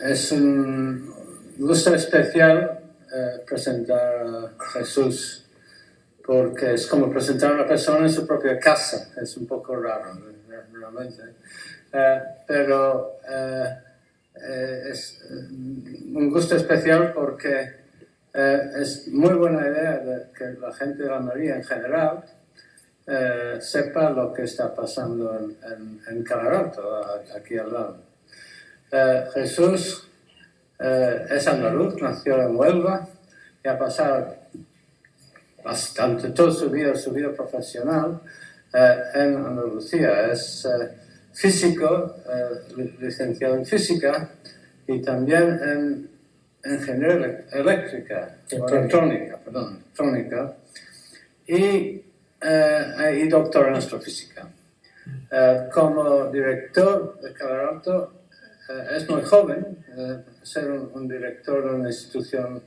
Es un gusto especial presentar a Jesús, porque es como presentar a una persona en su propia casa. Es un poco raro, realmente. Pero es un gusto especial porque es muy buena idea que la gente de la María en general sepa lo que está pasando en Calaralto, aquí al lado. Jesús es andaluz, nació en Huelva y ha pasado bastante toda su vida profesional en Andalucía. Es físico, licenciado en física y también en ingeniería eléctrica, electrónica, y doctor en astrofísica. Como director de Calaralto, es muy joven, ser un director de una institución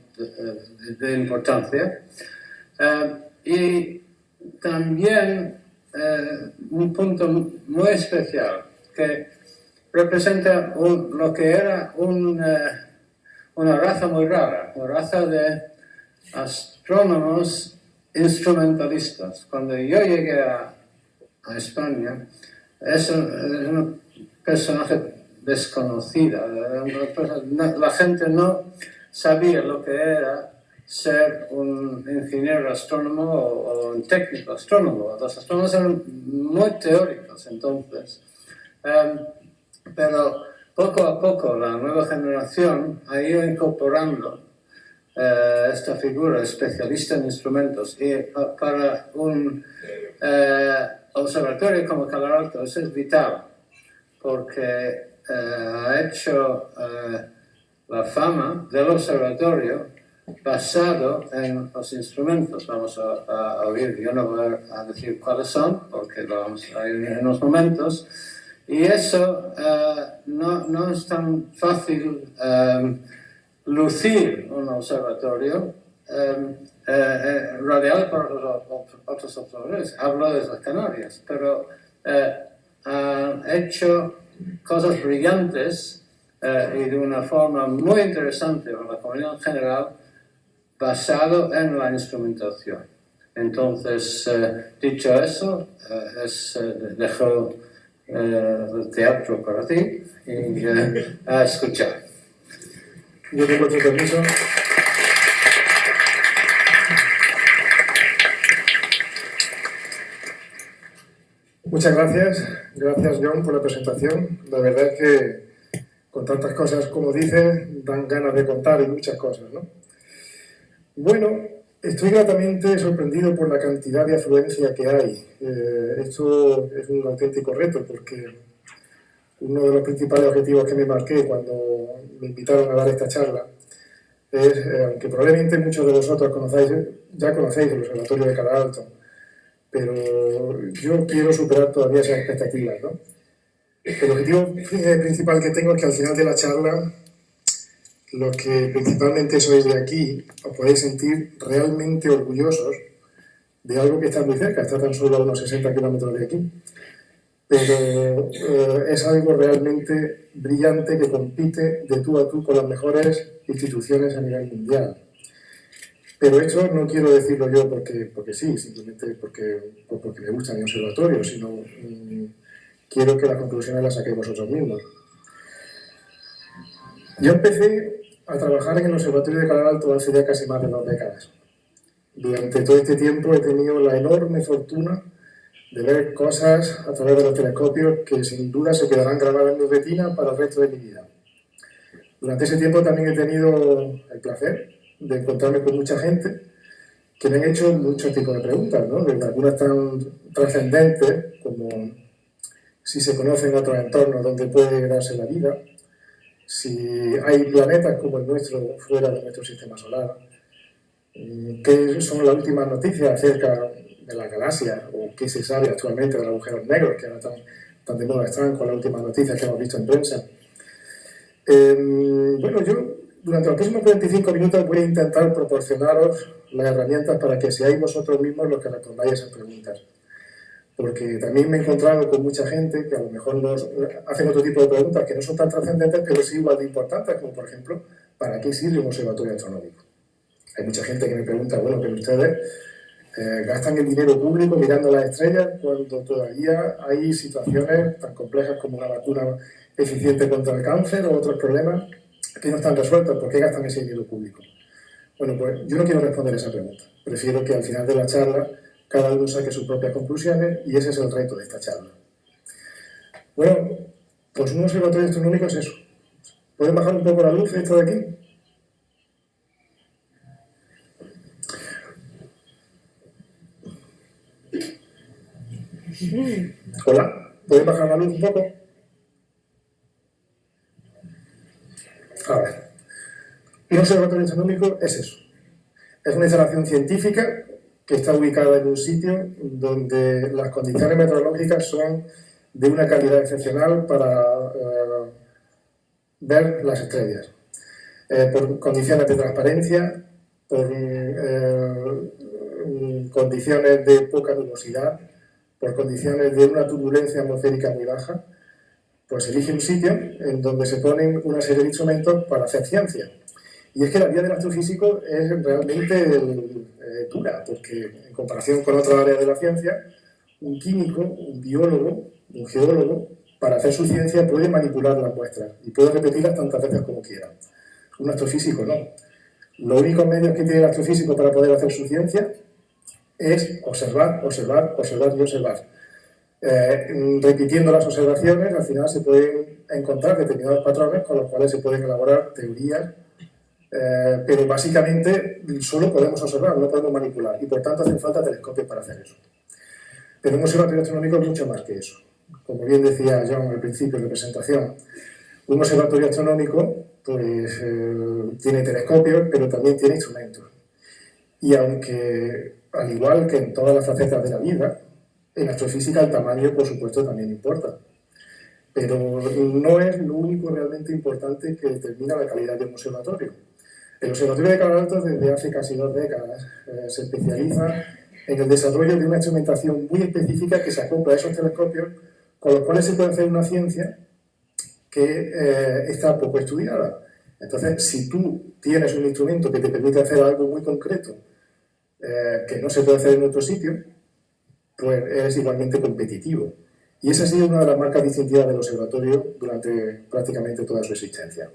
de importancia. Y también un punto muy especial que representa lo que era una raza muy rara, una raza de astrónomos instrumentalistas. Cuando yo llegué a España, es un personaje desconocida. La gente no sabía lo que era ser un ingeniero astrónomo o un técnico astrónomo. Los astrónomos eran muy teóricos entonces. Pero poco a poco la nueva generación ha ido incorporando esta figura especialista en instrumentos. Y para un observatorio como Calaralto eso es vital, porque ha hecho la fama del observatorio basado en los instrumentos. Vamos a oír, yo no voy a decir cuáles son, porque lo vamos a ir en unos momentos. Y eso no es tan fácil lucir un observatorio radial por otros observadores. Hablo de las Canarias, pero han hecho cosas brillantes y de una forma muy interesante para la comunidad en general, basado en la instrumentación. Entonces, dicho eso, dejo el teatro para ti y a escuchar. Yo tengo tu permiso. Muchas gracias. Gracias, John, por la presentación. La verdad es que con tantas cosas como dices, dan ganas de contar y muchas cosas, ¿no? Bueno, estoy gratamente sorprendido por la cantidad de afluencia que hay. Esto es un auténtico reto porque uno de los principales objetivos que me marqué cuando me invitaron a dar esta charla es, aunque probablemente muchos de vosotros ya conocéis el Observatorio de Calaralto, pero yo quiero superar todavía esas expectativas, ¿no? El objetivo principal que tengo es que al final de la charla, los que principalmente sois de aquí, os podéis sentir realmente orgullosos de algo que está muy cerca, está tan solo a unos 60 kilómetros de aquí. Pero es algo realmente brillante que compite de tú a tú con las mejores instituciones a nivel mundial. Pero esto no quiero decirlo yo porque sí, simplemente porque me gusta mi observatorio, sino quiero que las conclusiones las saquéis vosotros mismos. Yo empecé a trabajar en el Observatorio de Calaralto hace ya casi más de 2 décadas. Durante todo este tiempo he tenido la enorme fortuna de ver cosas a través de los telescopios que sin duda se quedarán grabadas en mi retina para el resto de mi vida. Durante ese tiempo también he tenido el placer de encontrarme con mucha gente que me han hecho muchos tipos de preguntas, ¿no? Desde algunas tan trascendentes como si se conocen otros entornos donde puede darse la vida, si hay planetas como el nuestro fuera de nuestro sistema solar, qué son las últimas noticias acerca de las galaxias o qué se sabe actualmente de los agujeros negros que ahora tan de moda están con las últimas noticias que hemos visto en prensa. Bueno, yo durante los próximos 45 minutos voy a intentar proporcionaros las herramientas para que seáis vosotros mismos los que respondáis a esas preguntas. porque también me he encontrado con mucha gente que a lo mejor nos hacen otro tipo de preguntas que no son tan trascendentes, pero sí igual de importantes, como por ejemplo, ¿para qué sirve un observatorio astronómico? Hay mucha gente que me pregunta, bueno, pero ustedes gastan el dinero público mirando las estrellas cuando todavía hay situaciones tan complejas como una vacuna eficiente contra el cáncer o otros problemas que no están resueltos. ¿Por qué gastan ese dinero público? Bueno, pues yo no quiero responder esa pregunta. Prefiero que al final de la charla cada uno saque sus propias conclusiones y ese es el reto de esta charla. Bueno, pues un observatorio astronómico es eso. ¿Pueden bajar un poco la luz esto de aquí? Hola, ¿pueden bajar la luz un poco? A ver, un observatorio astronómico es eso. Es una instalación científica que está ubicada en un sitio donde las condiciones meteorológicas son de una calidad excepcional para ver las estrellas. Por condiciones de transparencia, por condiciones de poca nubosidad, por condiciones de una turbulencia atmosférica muy baja, pues elige un sitio en donde se ponen una serie de instrumentos para hacer ciencia. Y es que la vida del astrofísico es realmente dura, porque en comparación con otras áreas de la ciencia, un químico, un biólogo, un geólogo, para hacer su ciencia puede manipular las muestras y puede repetirlas tantas veces como quiera. Un astrofísico no. Los únicos medios que tiene el astrofísico para poder hacer su ciencia es observar, observar, observar y observar. Repitiendo las observaciones, al final se pueden encontrar determinados patrones con los cuales se pueden elaborar teorías, pero básicamente solo podemos observar, no podemos manipular, y por tanto hacen falta telescopios para hacer eso. Pero un observatorio astronómico es mucho más que eso. Como bien decía John al principio de la presentación, un observatorio astronómico pues, tiene telescopios, pero también tiene instrumentos. Y aunque, al igual que en todas las facetas de la vida, en astrofísica el tamaño, por supuesto, también importa. Pero no es lo único realmente importante que determina la calidad de un observatorio. El Observatorio de Calar Alto, desde hace casi 2 décadas, se especializa en el desarrollo de una instrumentación muy específica que se acopla a esos telescopios, con los cuales se puede hacer una ciencia que está poco estudiada. Entonces, si tú tienes un instrumento que te permite hacer algo muy concreto, que no se puede hacer en otro sitio, pues eres igualmente competitivo. Y esa ha sido una de las marcas distintivas del observatorio durante prácticamente toda su existencia.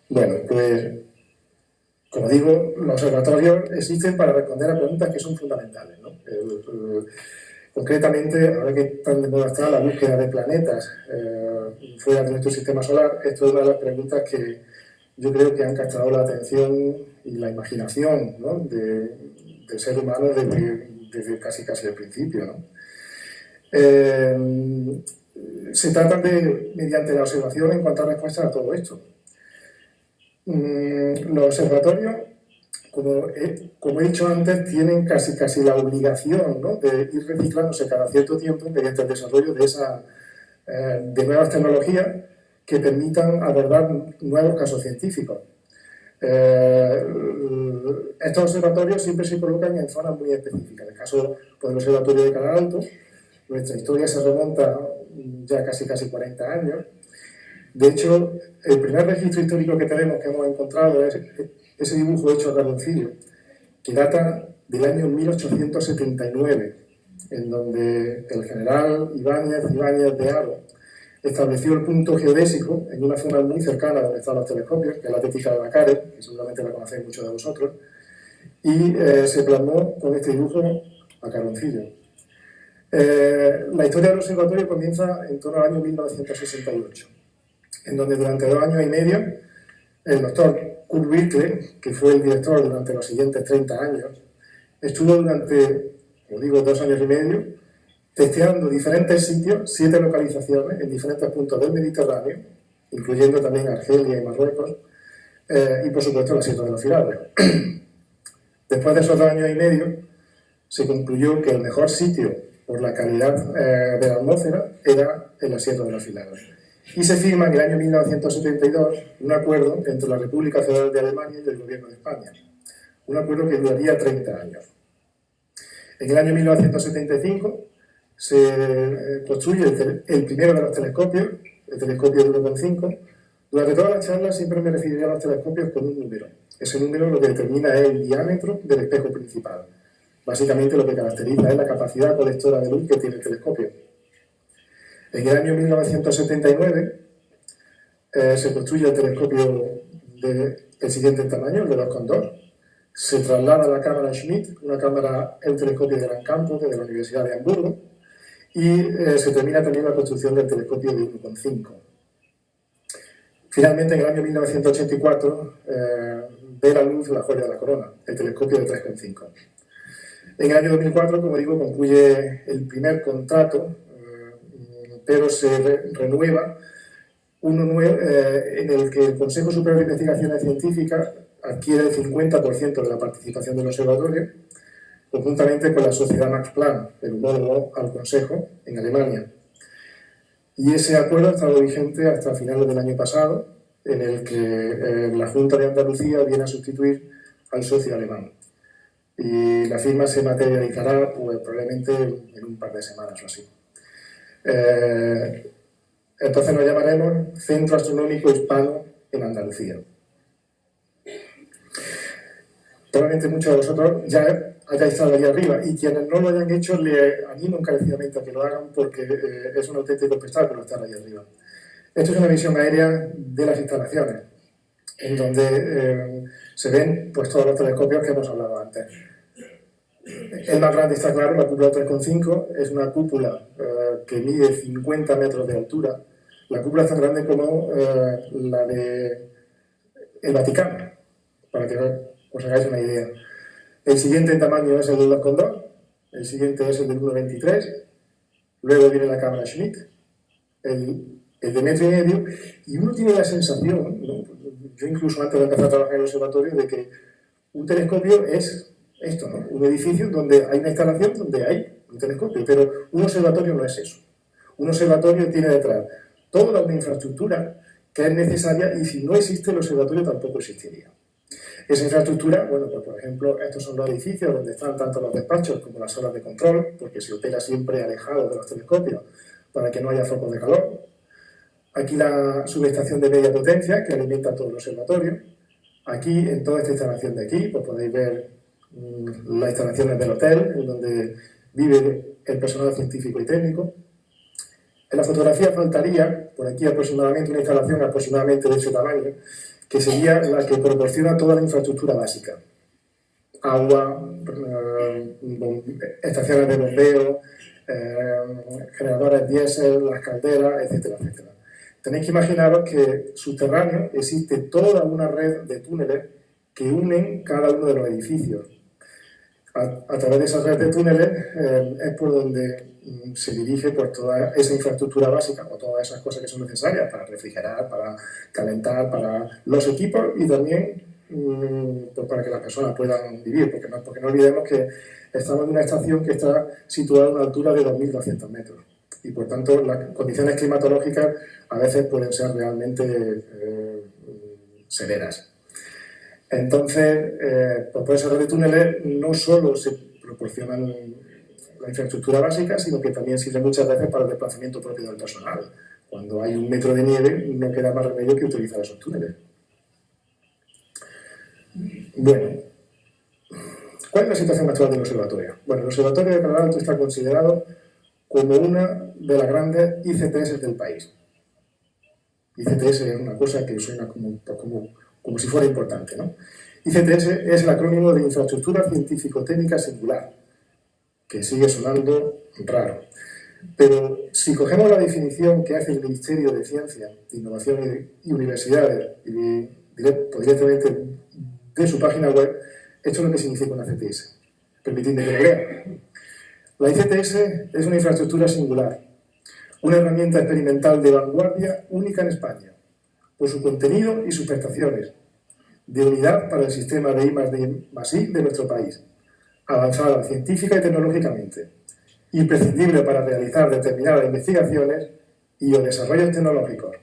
Bueno, pues, como digo, los observatorios existen para responder a preguntas que son fundamentales, ¿no? Concretamente, ahora que tan de moda está la búsqueda de planetas fuera de nuestro sistema solar, esto es una de las preguntas que yo creo que han captado la atención y la imaginación, ¿no?, del ser humano desde casi el principio, ¿no? Se trata de, mediante la observación, encontrar respuestas a todo esto. Los observatorios, como he dicho antes, tienen casi la obligación, ¿no?, de ir reciclándose cada cierto tiempo mediante el desarrollo de nuevas tecnologías que permitan abordar nuevos casos científicos. Estos observatorios siempre se colocan en zonas muy específicas. En el caso del Observatorio de Calar Alto, nuestra historia se remonta ya casi 40 años. De hecho, el primer registro histórico que tenemos, que hemos encontrado, es ese dibujo hecho a carboncillo, que data del año 1879, en donde el general Ibáñez de Haro estableció el punto geodésico en una zona muy cercana donde están los telescopios, que es la Tetica de Bacare, que seguramente la conocéis muchos de vosotros, y se plasmó con este dibujo a carboncillo. La historia del observatorio comienza en torno al año 1968, en donde durante 2 años y medio el doctor Kurt Birkle, que fue el director durante los siguientes 30 años, estuvo durante, como digo, 2 años y medio, testeando diferentes sitios, 7 localizaciones en diferentes puntos del Mediterráneo, incluyendo también Argelia y Marruecos, y por supuesto la Sierra de los Filares. Después de esos 2 años y medio, se concluyó que el mejor sitio por la calidad de la atmósfera era en la Sierra de los Filares. Y se firma en el año 1972 un acuerdo entre la República Federal de Alemania y el Gobierno de España. Un acuerdo que duraría 30 años. En el año 1975 Se construye el primero de los telescopios, el telescopio de 1,5. Durante toda la charla siempre me referiré a los telescopios con un número. Ese número lo que determina es el diámetro del espejo principal. Básicamente lo que caracteriza es la capacidad colectora de luz que tiene el telescopio. En el año 1979 se construye el telescopio del siguiente tamaño, el de 2,2. Se traslada a la cámara Schmidt, un telescopio de gran campo de la Universidad de Hamburgo, y se termina también la construcción del telescopio de 1,5. Finalmente, en el año 1984, ve la luz la joya de la corona, el telescopio de 3,5. En el año 2004, como digo, concluye el primer contrato, pero se renueva uno nuevo, en el que el Consejo Superior de Investigaciones Científicas adquiere el 50% de la participación del observatorio, conjuntamente con la sociedad Max Planck, el homólogo al Consejo en Alemania. Y ese acuerdo ha estado vigente hasta finales del año pasado, en el que la Junta de Andalucía viene a sustituir al socio alemán. Y la firma se materializará pues, probablemente en un par de semanas o así. Entonces nos llamaremos Centro Astronómico Hispano en Andalucía. Probablemente muchos de vosotros ya hayáis estado allí arriba, y quienes no lo hayan hecho les animo encarecidamente a que lo hagan, porque es un auténtico espectáculo estar allí arriba. Esto es una visión aérea de las instalaciones, en donde se ven pues, todos los telescopios que hemos hablado antes. El más grande está claro, la cúpula 3,5, es una cúpula que mide 50 metros de altura. La cúpula es tan grande como la del Vaticano, para que os hagáis una idea. El siguiente en tamaño es el del 2,2, el siguiente es el del 1,23, luego viene la cámara Schmidt, el de 1,5 metros, y uno tiene la sensación, ¿no? Yo incluso antes de empezar a trabajar en el observatorio, de que un telescopio es esto, ¿no? Un edificio donde hay una instalación donde hay un telescopio, pero un observatorio no es eso. Un observatorio tiene detrás toda una infraestructura que es necesaria, y si no existe el observatorio tampoco existiría. Esa infraestructura, bueno, pues por ejemplo, estos son los edificios donde están tanto los despachos como las salas de control, porque se opera siempre alejado de los telescopios para que no haya focos de calor. Aquí la subestación de media potencia que alimenta todo el observatorio. Aquí, en toda esta instalación de aquí, pues podéis ver las instalaciones del hotel, en donde vive el personal científico y técnico. En la fotografía faltaría, por aquí aproximadamente, una instalación aproximadamente de ese tamaño, que sería la que proporciona toda la infraestructura básica. Agua, estaciones de bombeo, generadores diésel, las calderas, etcétera, etcétera. Tenéis que imaginaros que subterráneo existe toda una red de túneles que unen cada uno de los edificios. A través de esa red de túneles es por donde se dirige pues, toda esa infraestructura básica, o todas esas cosas que son necesarias para refrigerar, para calentar, para los equipos, y también pues, para que las personas puedan vivir, porque no olvidemos que estamos en una estación que está situada a una altura de 2.200 metros, y por tanto las condiciones climatológicas a veces pueden ser realmente severas. Entonces, pues por esa red de túneles no solo se proporcionan la infraestructura básica, sino que también sirve muchas veces para el desplazamiento propio del personal. Cuando hay 1 metro de nieve, no queda más remedio que utilizar esos túneles. Bueno, ¿cuál es la situación actual del observatorio? Bueno, el Observatorio de Canal Alto está considerado como una de las grandes ICTS del país. ICTS es una cosa que suena como si fuera importante, ¿no? ICTS es el acrónimo de Infraestructura Científico-Técnica Singular, que sigue sonando raro. Pero si cogemos la definición que hace el Ministerio de Ciencia, Innovación y Universidades, y directamente de su página web, esto es lo que significa una ICTS. Permitidme que lo lea. La ICTS es una infraestructura singular, una herramienta experimental de vanguardia única en España, por su contenido y sus prestaciones, de unidad para el sistema de I+D+I de nuestro país, avanzada científica y tecnológicamente, imprescindible para realizar determinadas investigaciones y o desarrollos tecnológicos,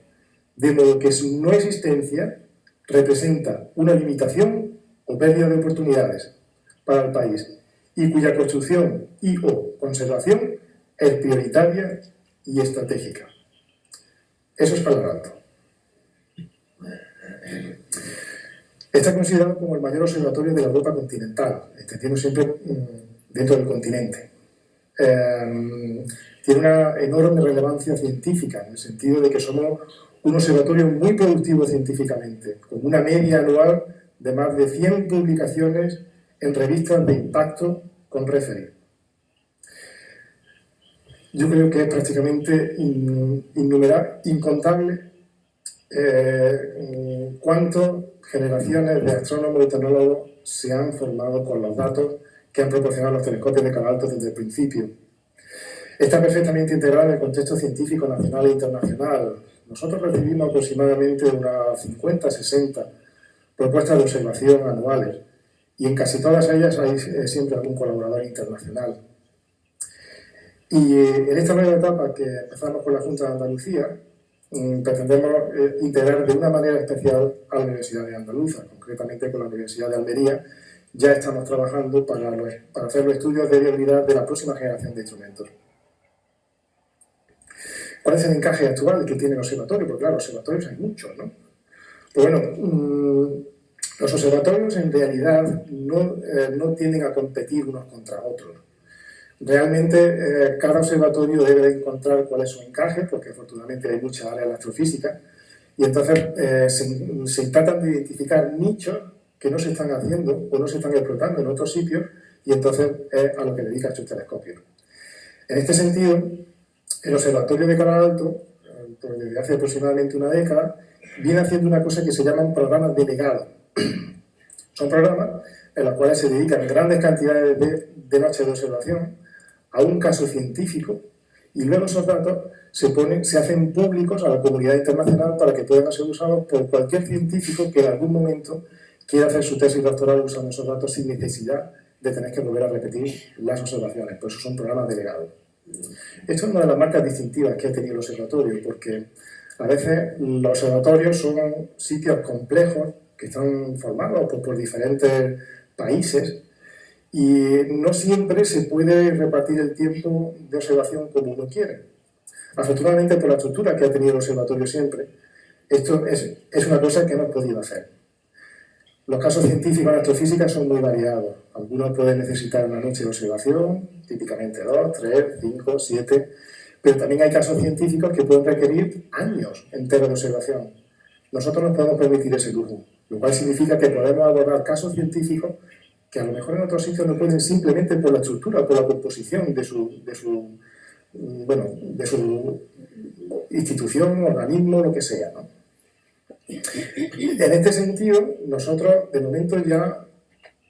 de modo que su no existencia representa una limitación o pérdida de oportunidades para el país, y cuya construcción y o conservación es prioritaria y estratégica. Eso es Palo Alto. Está considerado como el mayor observatorio de la Europa continental, entendiendo siempre dentro del continente. Tiene una enorme relevancia científica, en el sentido de que somos un observatorio muy productivo científicamente, con una media anual de más de 100 publicaciones en revistas de impacto con referee. Yo creo que es prácticamente incontable cuántas generaciones de astrónomos y tecnólogos se han formado con los datos que han proporcionado los telescopios de Palo Alto desde el principio. Está perfectamente integrado en el contexto científico nacional e internacional. Nosotros recibimos aproximadamente unas 50, 60 propuestas de observación anuales y en casi todas ellas hay siempre algún colaborador internacional. Y en esta nueva etapa que empezamos con la Junta de Andalucía, pretendemos integrar de una manera especial a la Universidad de Andaluza, concretamente con la Universidad de Almería. Ya estamos trabajando para hacer los estudios de viabilidad de la próxima generación de instrumentos. ¿Cuál es el encaje actual que tiene el observatorio? Porque claro, observatorios hay muchos, ¿no? Pues bueno, los observatorios en realidad no tienden a competir unos contra otros. Realmente cada observatorio debe de encontrar cuál es su encaje, porque afortunadamente hay muchas áreas de la astrofísica, y entonces se tratan de identificar nichos que no se están haciendo o no se están explotando en otros sitios, y entonces es a lo que dedica estos telescopios. En este sentido, el Observatorio de Palo Alto, desde hace aproximadamente una década, viene haciendo una cosa que se llaman programas delegados. Son programas en los cuales se dedican grandes cantidades de noches de observación a un caso científico y luego esos datos se hacen públicos a la comunidad internacional para que puedan ser usados por cualquier científico que en algún momento quiera hacer su tesis doctoral usando esos datos sin necesidad de tener que volver a repetir las observaciones. Por eso son programas delegados. Esto es una de las marcas distintivas que ha tenido el observatorio, porque a veces los observatorios son sitios complejos que están formados por diferentes países y no siempre se puede repartir el tiempo de observación como uno quiere. Afortunadamente, por la estructura que ha tenido el observatorio siempre, esto es una cosa que hemos podido hacer. Los casos científicos en astrofísica son muy variados. Algunos pueden necesitar una noche de observación, típicamente 2, 3, 5, 7, pero también hay casos científicos que pueden requerir años enteros de observación. Nosotros nos podemos permitir ese lujo, lo cual significa que podemos abordar casos científicos que a lo mejor en otros sitios no pueden simplemente por la estructura, por la composición de su institución, organismo, lo que sea, ¿no? En este sentido, nosotros de momento ya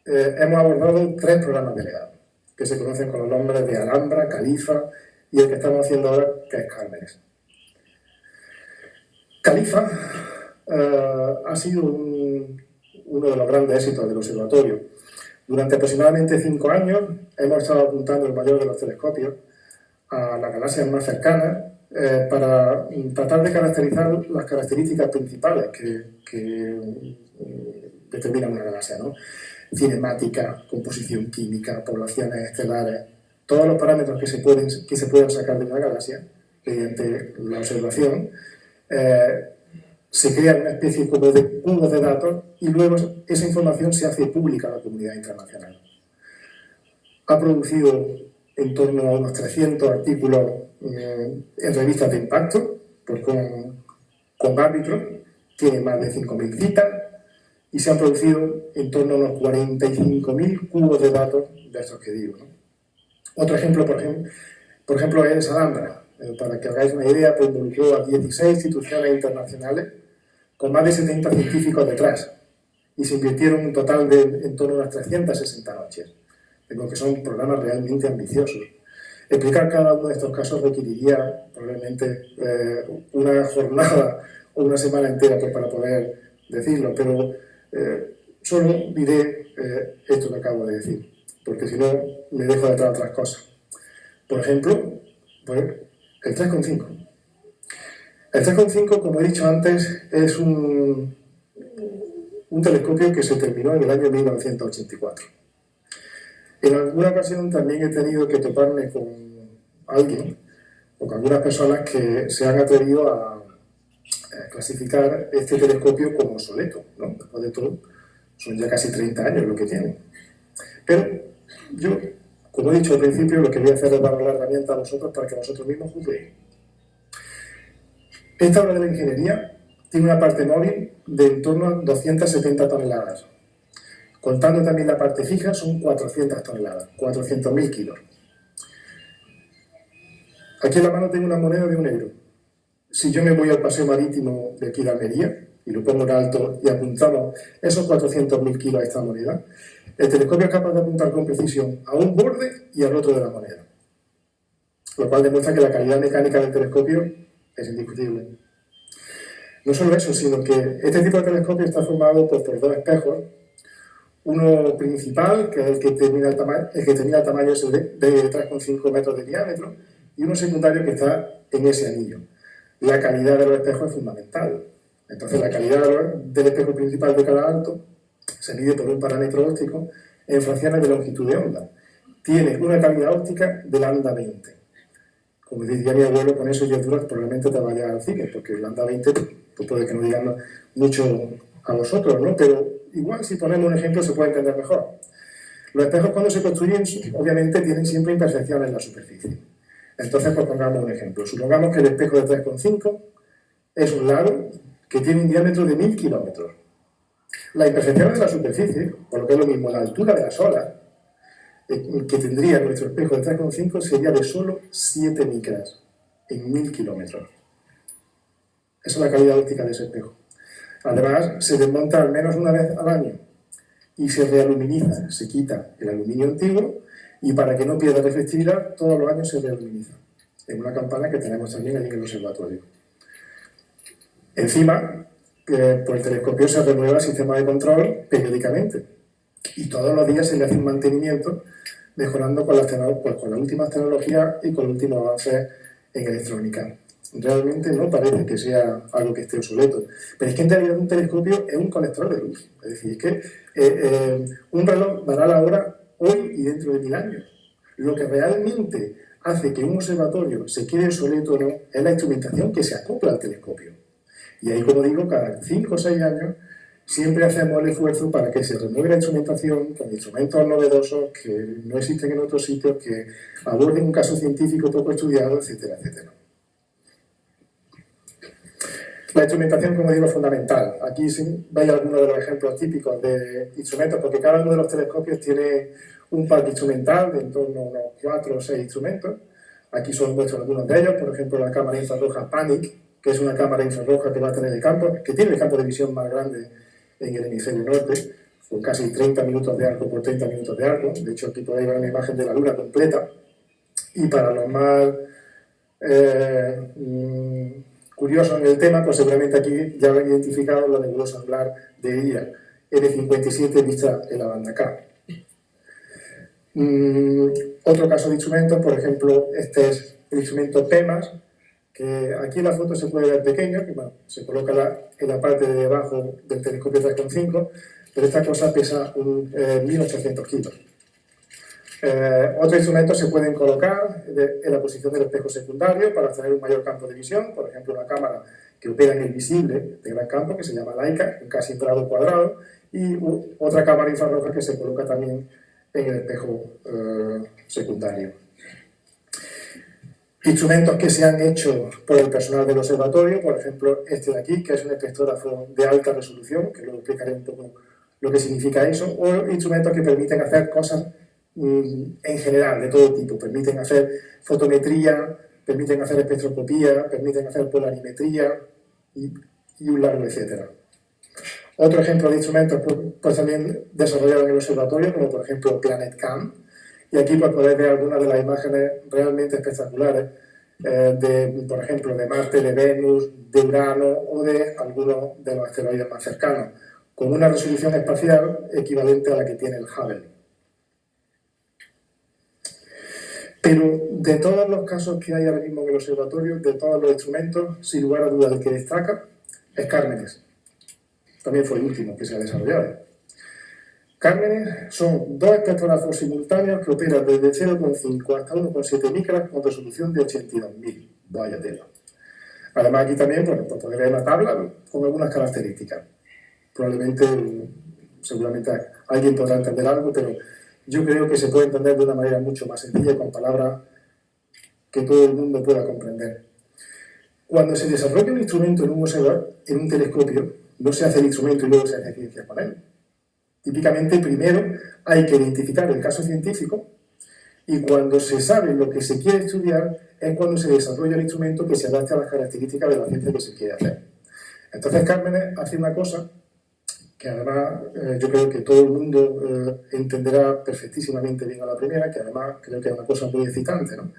hemos abordado 3 programas delegados, que se conocen con los nombres de Alhambra, Califa y el que estamos haciendo ahora, que es Cármenes. Califa ha sido uno de los grandes éxitos del observatorio. Durante aproximadamente 5 años hemos estado apuntando el mayor de los telescopios a las galaxias más cercanas para tratar de caracterizar las características principales que determinan una galaxia, ¿no? Cinemática, composición química, poblaciones estelares, todos los parámetros que se pueden sacar de una galaxia mediante la observación. Se crea una especie como de cubos de datos y luego esa información se hace pública a la comunidad internacional. Ha producido en torno a unos 300 artículos en revistas de impacto con árbitros, tiene más de 5.000 citas y se han producido en torno a unos 45.000 cubos de datos de estos que digo, ¿no? Otro ejemplo, por ejemplo, es Alhambra. Para que hagáis una idea, pues involucró a 16 instituciones internacionales con más de 70 científicos detrás y se invirtieron un total de en torno a unas 360 noches. Digo que son programas realmente ambiciosos. Explicar cada uno de estos casos requeriría probablemente una jornada o una semana entera para poder decirlo, pero solo diré esto que acabo de decir, porque si no me dejo de otras cosas. Por ejemplo, pues, el 3,5. El 3,5, como he dicho antes, es un telescopio que se terminó en el año 1984. En alguna ocasión también he tenido que toparme con alguien o con algunas personas que se han atrevido a clasificar este telescopio como obsoleto, ¿no? Después de todo, son ya casi 30 años lo que tiene. Pero yo, como he dicho al principio, lo que voy a hacer es daros la herramienta a vosotros para que vosotros mismos juzguéis. Esta obra de la ingeniería tiene una parte móvil de en torno a 270 toneladas. Contando también la parte fija, son 400 toneladas, 400.000 kilos. Aquí en la mano tengo una moneda de €1. Si yo me voy al paseo marítimo de aquí de Almería, y lo pongo en alto y apuntamos esos 400.000 kilos a esta moneda, el telescopio es capaz de apuntar con precisión a un borde y al otro de la moneda. Lo cual demuestra que la calidad mecánica del telescopio es indiscutible. No solo eso, sino que este tipo de telescopio está formado por dos espejos. Uno principal, que es el que termina el tamaño es el de 3,5 metros de diámetro, y uno secundario que está en ese anillo. La calidad de los espejos es fundamental. Entonces, la calidad del espejo principal de cada alto se mide por un parámetro óptico en fracciones de longitud de onda. Tiene una calidad óptica de lambda 20. Como diría mi abuelo, con eso 10 duras probablemente te vayas al cine, porque el lambda 20 pues puede que no digan mucho a vosotros, ¿no? Pero igual si ponemos un ejemplo se puede entender mejor. Los espejos cuando se construyen obviamente tienen siempre imperfecciones en la superficie. Entonces pues pongamos un ejemplo. Supongamos que el espejo de 3,5 es un lago que tiene un diámetro de 1000 kilómetros. La imperfección de la superficie, por lo que es lo mismo, la altura de las olas que tendría nuestro espejo de 3,5 sería de solo 7 micras en 1000 kilómetros. Esa es la calidad óptica de ese espejo. Además, se desmonta al menos una vez al año y se realuminiza, se quita el aluminio antiguo y para que no pierda reflectividad, todos los años se realuminiza en una campana que tenemos también allí en el observatorio. Encima, por el telescopio se renueva el sistema de control periódicamente y todos los días se le hace un mantenimiento mejorando con las últimas tecnologías y con los últimos avances en electrónica. Realmente no parece que sea algo que esté obsoleto, pero es que en realidad un telescopio es un colector de luz. Es decir, es que un reloj dará la hora hoy y dentro de 1000 años. Lo que realmente hace que un observatorio se quede obsoleto o no es la instrumentación que se acopla al telescopio. Y ahí, como digo, cada 5 o 6 años siempre hacemos el esfuerzo para que se renueve la instrumentación con instrumentos novedosos que no existen en otros sitios, que aborden un caso científico poco estudiado, etcétera, etcétera. La instrumentación, como digo, es fundamental. Aquí veis algunos de los ejemplos típicos de instrumentos, porque cada uno de los telescopios tiene un parque instrumental de en torno a unos 4 o 6 instrumentos. Aquí son muestros algunos de ellos, por ejemplo, la cámara infrarroja PANIC, que es una cámara infrarroja que va a tener que tiene el campo de visión más grande en el hemisferio norte, con casi 30 minutos de arco por 30 minutos de arco. De hecho, aquí podéis ver una imagen de la Luna completa. Y para los más curiosos en el tema, pues seguramente aquí ya habrán identificado la nebulosa angular de Ira, N57 vista en la banda K. Otro caso de instrumentos, por ejemplo, este es el instrumento PEMAS, que aquí en la foto se puede ver pequeño, que bueno, se coloca en la parte de debajo del telescopio 3,5, pero esta cosa pesa 1800 kilos. Otros instrumentos se pueden colocar en la posición del espejo secundario para obtener un mayor campo de visión, por ejemplo una cámara que opera en el visible de gran campo, que se llama Leica, en casi un grado cuadrado, y otra cámara infrarroja que se coloca también en el espejo secundario. Instrumentos que se han hecho por el personal del observatorio, por ejemplo este de aquí, que es un espectrógrafo de alta resolución, que luego explicaré un poco lo que significa eso, o instrumentos que permiten hacer cosas en general, de todo tipo. Permiten hacer fotometría, permiten hacer espectroscopía, permiten hacer polarimetría y un largo etcétera. Otro ejemplo de instrumentos pues también desarrollados en el observatorio, como por ejemplo PlanetCam, y aquí pues podéis ver algunas de las imágenes realmente espectaculares por ejemplo, de Marte, de Venus, de Urano o de algunos de los asteroides más cercanos, con una resolución espacial equivalente a la que tiene el Hubble. Pero de todos los casos que hay ahora mismo en el observatorio, de todos los instrumentos, sin lugar a dudas el que destaca es Cármenes. También fue el último que se ha desarrollado. Cármenes son dos espectrógrafos simultáneos que operan desde 0,5 hasta 1,7 micras con resolución de 82.000. Vaya tela. Además, aquí también, bueno, pues podéis ver una tabla con algunas características. Probablemente, seguramente alguien podrá entender algo, pero yo creo que se puede entender de una manera mucho más sencilla y con palabras que todo el mundo pueda comprender. Cuando se desarrolla un instrumento en un observador, en un telescopio, no se hace el instrumento y luego se hace ciencia con él. Típicamente, primero hay que identificar el caso científico y cuando se sabe lo que se quiere estudiar es cuando se desarrolla el instrumento que se adapte a las características de la ciencia que se quiere hacer. Entonces, Cármenes hace una cosa que además yo creo que todo el mundo entenderá perfectísimamente bien a la primera, que además creo que es una cosa muy excitante, ¿no?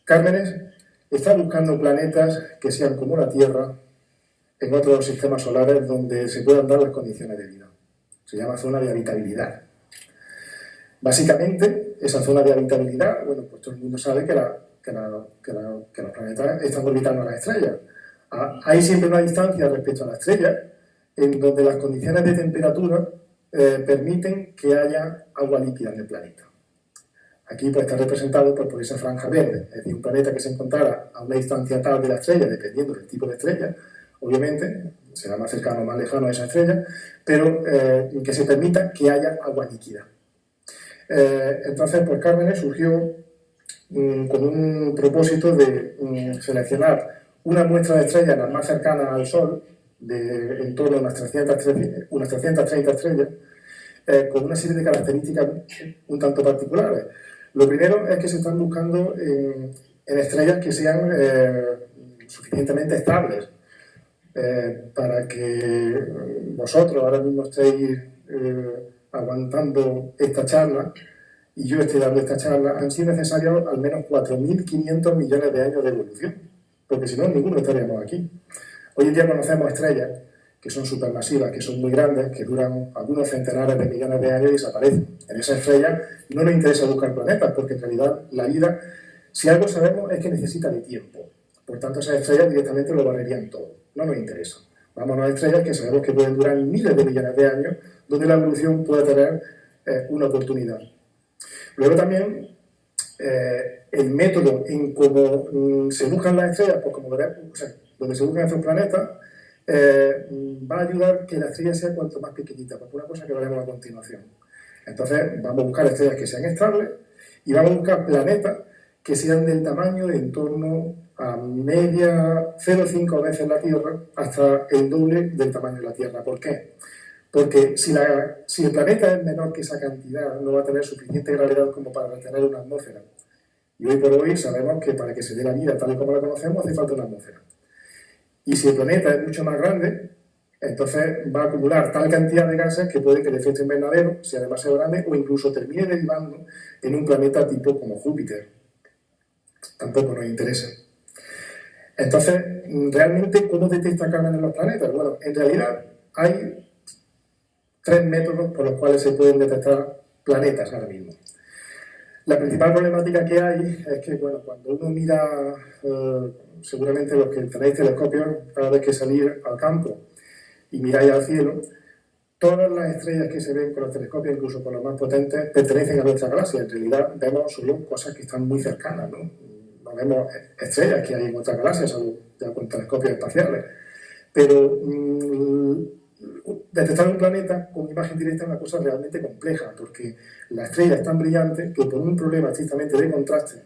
Cármenes está buscando planetas que sean como la Tierra en otros sistemas solares donde se puedan dar las condiciones de vida. Se llama zona de habitabilidad. Básicamente, esa zona de habitabilidad, bueno, pues todo el mundo sabe que los planetas están orbitando a las estrellas. Hay siempre una distancia respecto a la estrella en donde las condiciones de temperatura permiten que haya agua líquida en el planeta. Aquí pues, está representado por esa franja verde, es decir, un planeta que se encontrara a una distancia tal de la estrella, dependiendo del tipo de estrella, obviamente, será más cercano o más lejano a esa estrella, pero que se permita que haya agua líquida. Entonces, pues Cármenes surgió con un propósito de seleccionar una muestra de estrellas las más cercanas al Sol, de en torno a unas 330 estrellas, con una serie de características un tanto particulares. Lo primero es que se están buscando en estrellas que sean suficientemente estables para que vosotros ahora mismo estéis aguantando esta charla y yo estoy dando esta charla. Han sido necesarios al menos 4.500 millones de años de evolución, porque si no, ninguno estaríamos aquí. Hoy en día conocemos estrellas que son supermasivas, que son muy grandes, que duran algunos centenares de millones de años y desaparecen. En esas estrellas no nos interesa buscar planetas, porque en realidad la vida, si algo sabemos, es que necesita de tiempo. Por tanto, esas estrellas directamente lo barrerían todo. No nos interesa. Vamos a estrellas que sabemos que pueden durar miles de millones de años, donde la evolución puede tener una oportunidad. Luego también, el método en cómo se buscan las estrellas, pues como veremos, o sea, donde se buscan estos planetas, va a ayudar que la estrella sea cuanto más pequeñita, porque una cosa que veremos a continuación. Entonces, vamos a buscar estrellas que sean estables y vamos a buscar planetas que sean del tamaño de en torno a media 0,5 veces la Tierra hasta el doble del tamaño de la Tierra. ¿Por qué? Porque si el planeta es menor que esa cantidad, no va a tener suficiente gravedad como para retener una atmósfera. Y hoy por hoy sabemos que para que se dé la vida tal y como la conocemos hace falta una atmósfera. Y si el planeta es mucho más grande, entonces va a acumular tal cantidad de gases que puede que el efecto invernadero sea demasiado grande o incluso termine derivando en un planeta tipo como Júpiter. Tampoco nos interesa. Entonces, ¿realmente cómo detecta Cármenes los planetas? Bueno, en realidad hay 3 métodos por los cuales se pueden detectar planetas ahora mismo. La principal problemática que hay es que, bueno, cuando uno mira, seguramente los que tenéis telescopios, cada vez que salís al campo y miráis al cielo, todas las estrellas que se ven con los telescopios, incluso con los más potentes, pertenecen a nuestra galaxia. En realidad vemos solo cosas que están muy cercanas, ¿no? No vemos estrellas que hay en otras galaxias, salvo ya con telescopios espaciales. Pero detectar un planeta con imagen directa es una cosa realmente compleja, porque la estrella es tan brillante que por un problema estrictamente de contraste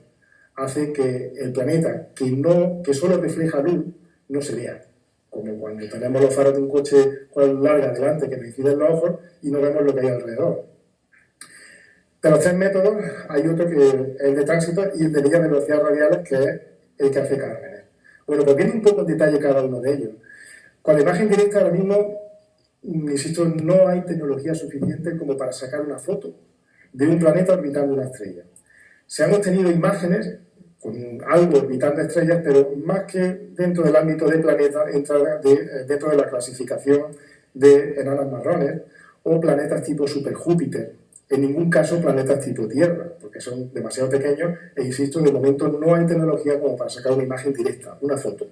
hace que el planeta, que solo refleja luz, no se vea. Como cuando tenemos los faros de un coche con la luz larga delante que nos inciden los ojos y no vemos lo que hay alrededor. De los 3 métodos, hay otro que es el de tránsito y el de líneas de velocidad radiales, que es el que hace Cármenes. Bueno, pues viene un poco en detalle cada uno de ellos. Con la imagen directa ahora mismo, insisto, no hay tecnología suficiente como para sacar una foto de un planeta orbitando una estrella. Se han obtenido imágenes con algo orbitando estrellas, pero más que dentro del ámbito de planeta, entra dentro de la clasificación de enanas marrones o planetas tipo superjúpiter. En ningún caso planetas tipo Tierra, porque son demasiado pequeños e, insisto, de momento no hay tecnología como para sacar una imagen directa, una foto.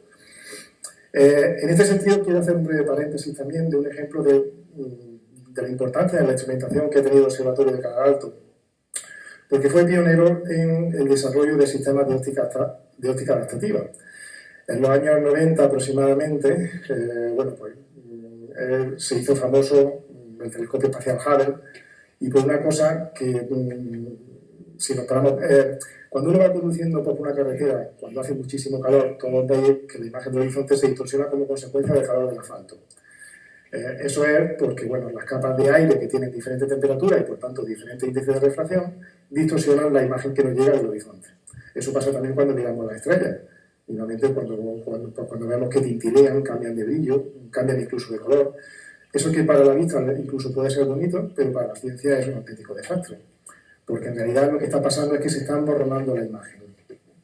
En este sentido, quiero hacer un breve paréntesis también de un ejemplo de de la importancia de la instrumentación que ha tenido el Observatorio de Canal Alto, porque fue pionero en el desarrollo de sistemas de óptica adaptativa. En los años 90 aproximadamente, se hizo famoso el telescopio espacial Hubble, y por una cosa que, si nos paramos, cuando uno va conduciendo por una carretera, cuando hace muchísimo calor, todos veis que la imagen del horizonte se distorsiona como consecuencia del calor del asfalto. Eso es porque las capas de aire que tienen diferentes temperaturas y por tanto diferentes índices de refracción distorsionan la imagen que nos llega del horizonte. Eso pasa también cuando miramos las estrellas. Y normalmente cuando vemos que tintilean, cambian de brillo, cambian incluso de color. Eso que para la vista incluso puede ser bonito, pero para la ciencia es un auténtico desastre. Porque en realidad lo que está pasando es que se está emborronando la imagen.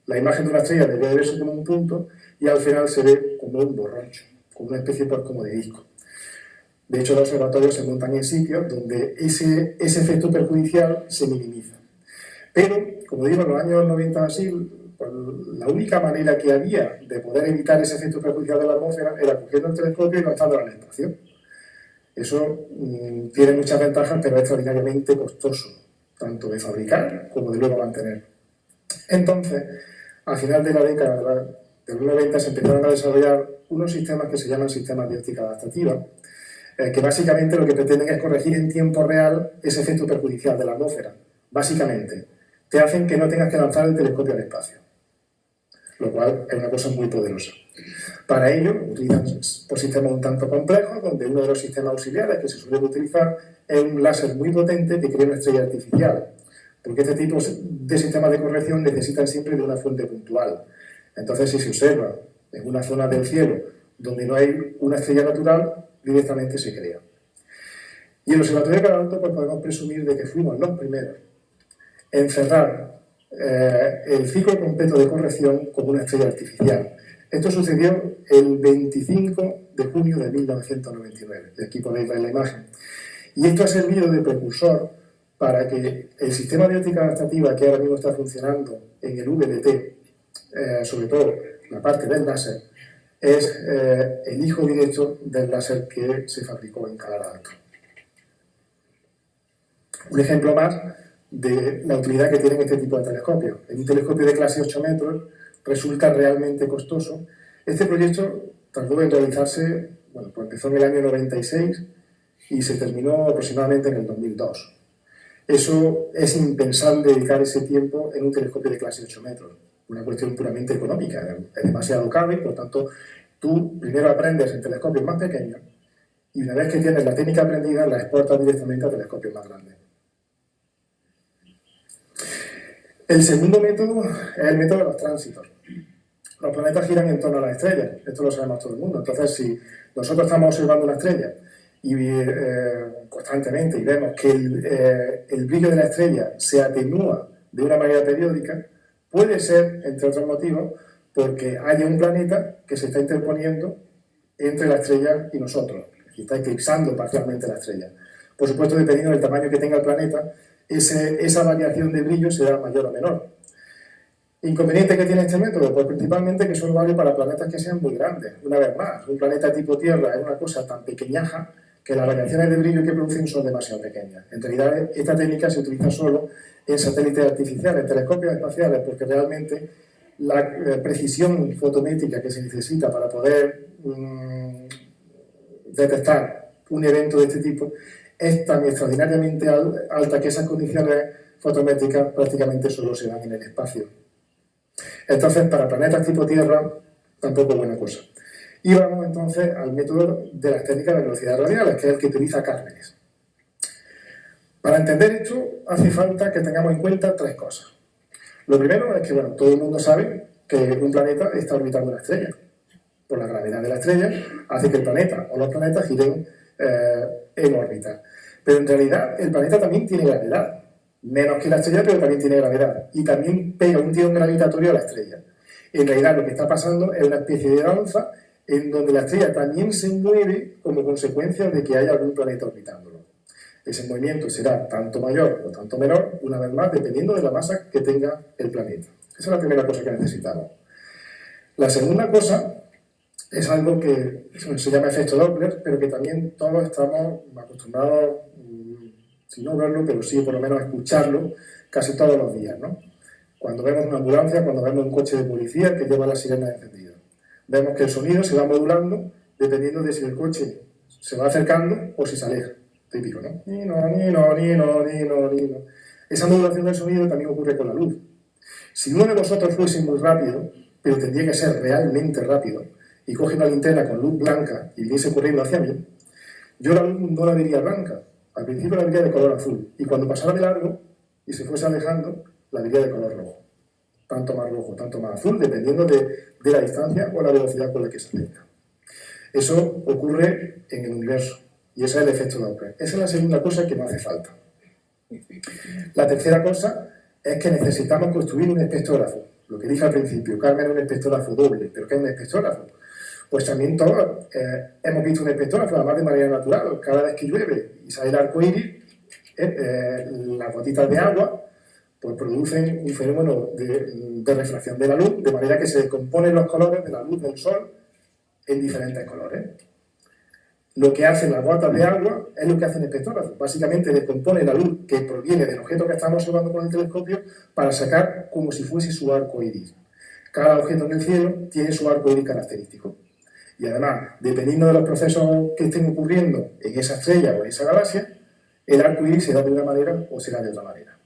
La imagen de una estrella debería de verse como un punto y al final se ve como un borroncho, como una especie como de disco. De hecho, los observatorios se montan en sitios donde ese efecto perjudicial se minimiza. Pero, como digo, en los años 90 así, pues, la única manera que había de poder evitar ese efecto perjudicial de la atmósfera era cogiendo el telescopio y lanzándolo al espacio. Eso tiene muchas ventajas, pero es extraordinariamente costoso, tanto de fabricar como de luego mantener. Entonces, al final de la década de los 90 se empezaron a desarrollar unos sistemas que se llaman sistemas de óptica adaptativa, que básicamente lo que pretenden es corregir en tiempo real ese efecto perjudicial de la atmósfera. Básicamente, te hacen que no tengas que lanzar el telescopio al espacio, lo cual es una cosa muy poderosa. Para ello, utilizan por sistemas un tanto complejos, donde uno de los sistemas auxiliares que se suele utilizar es un láser muy potente que crea una estrella artificial, porque este tipo de sistemas de corrección necesitan siempre de una fuente puntual. Entonces, si se observa en una zona del cielo donde no hay una estrella natural, directamente se crea. Y en el Observatorio de Canal Alto pues podemos presumir de que fuimos los primeros en cerrar el ciclo completo de corrección como una estrella artificial. Esto sucedió el 25 de junio de 1999, y aquí podéis ver la imagen. Y esto ha servido de precursor para que el sistema de óptica adaptativa que ahora mismo está funcionando en el VLT, sobre todo la parte del láser, es el hijo directo del láser que se fabricó en Canal Alto. Un ejemplo más de la utilidad que tienen este tipo de telescopios. En un telescopio de clase 8 metros resulta realmente costoso. Este proyecto tardó en realizarse, pues empezó en el año 96 y se terminó aproximadamente en el 2002. Eso es impensable dedicar ese tiempo en un telescopio de clase 8 metros. Una cuestión puramente económica, es demasiado caro y por tanto tú primero aprendes en telescopios más pequeños y una vez que tienes la técnica aprendida la exportas directamente a telescopios más grandes. El segundo método es el método de los tránsitos. Los planetas giran en torno a las estrellas, esto lo sabemos todo el mundo. Entonces, si nosotros estamos observando una estrella y constantemente y vemos que el brillo de la estrella se atenúa de una manera periódica, puede ser, entre otros motivos, porque haya un planeta que se está interponiendo entre la estrella y nosotros, que está eclipsando parcialmente la estrella. Por supuesto, dependiendo del tamaño que tenga el planeta, esa variación de brillo será mayor o menor. ¿Inconveniente que tiene este método? Pues principalmente que solo vale para planetas que sean muy grandes. Una vez más, un planeta tipo Tierra es una cosa tan pequeñaja que las variaciones de brillo que producen son demasiado pequeñas. En realidad, esta técnica se utiliza solo en satélites artificiales, en telescopios espaciales, porque realmente la precisión fotométrica que se necesita para poder detectar un evento de este tipo es tan extraordinariamente alta que esas condiciones fotométricas prácticamente solo se dan en el espacio. Entonces, para planetas tipo Tierra, tampoco es buena cosa. Y vamos entonces al método de las técnicas de velocidades radiales, que es el que utiliza Cármenes. Para entender esto, hace falta que tengamos en cuenta tres cosas. Lo primero es que, todo el mundo sabe que un planeta está orbitando una estrella. Por la gravedad de la estrella, hace que el planeta o los planetas giren en órbita. Pero en realidad, el planeta también tiene gravedad. Menos que la estrella, pero también tiene gravedad. Y también pega un tirón gravitatorio a la estrella. En realidad, lo que está pasando es una especie de danza en donde la estrella también se mueve como consecuencia de que haya algún planeta orbitándolo. Ese movimiento será tanto mayor o tanto menor, una vez más, dependiendo de la masa que tenga el planeta. Esa es la primera cosa que necesitamos. La segunda cosa es algo que se llama efecto Doppler, pero que también todos estamos acostumbrados, si no verlo, pero sí por lo menos escucharlo casi todos los días, ¿no? Cuando vemos una ambulancia, cuando vemos un coche de policía que lleva la sirena encendida. Vemos que el sonido se va modulando dependiendo de si el coche se va acercando o si se aleja. Típico, ¿no? Ni no, ni no, ni no, ni no, ni no. Esa modulación del sonido también ocurre con la luz. Si uno de vosotros fuese muy rápido, pero tendría que ser realmente rápido, y coge una linterna con luz blanca y viniese corriendo hacia mí, yo la luz no la vería blanca. Al principio la vería de color azul. Y cuando pasara de largo y se fuese alejando, la vería de color rojo. Tanto más rojo, tanto más azul, dependiendo de la distancia o la velocidad con la que se acerca. Eso ocurre en el universo. Y ese es el efecto Doppler. Esa es la segunda cosa que no hace falta. La tercera cosa es que necesitamos construir un espectrógrafo. Lo que dije al principio, Carmen es un espectrógrafo doble. ¿Pero qué es un espectrógrafo? Pues también todos hemos visto un espectrógrafo, además de manera natural. Cada vez que llueve y sale el arco iris, las gotitas de agua pues producen un fenómeno de refracción de la luz, de manera que se descomponen los colores de la luz del sol en diferentes colores. Lo que hacen las gotas de agua es lo que hacen el espectrógrafo. Básicamente descompone la luz que proviene del objeto que estamos observando con el telescopio para sacar como si fuese su arco iris. Cada objeto en el cielo tiene su arco iris característico. Y además, dependiendo de los procesos que estén ocurriendo en esa estrella o en esa galaxia, el arco iris será de una manera o será de otra manera.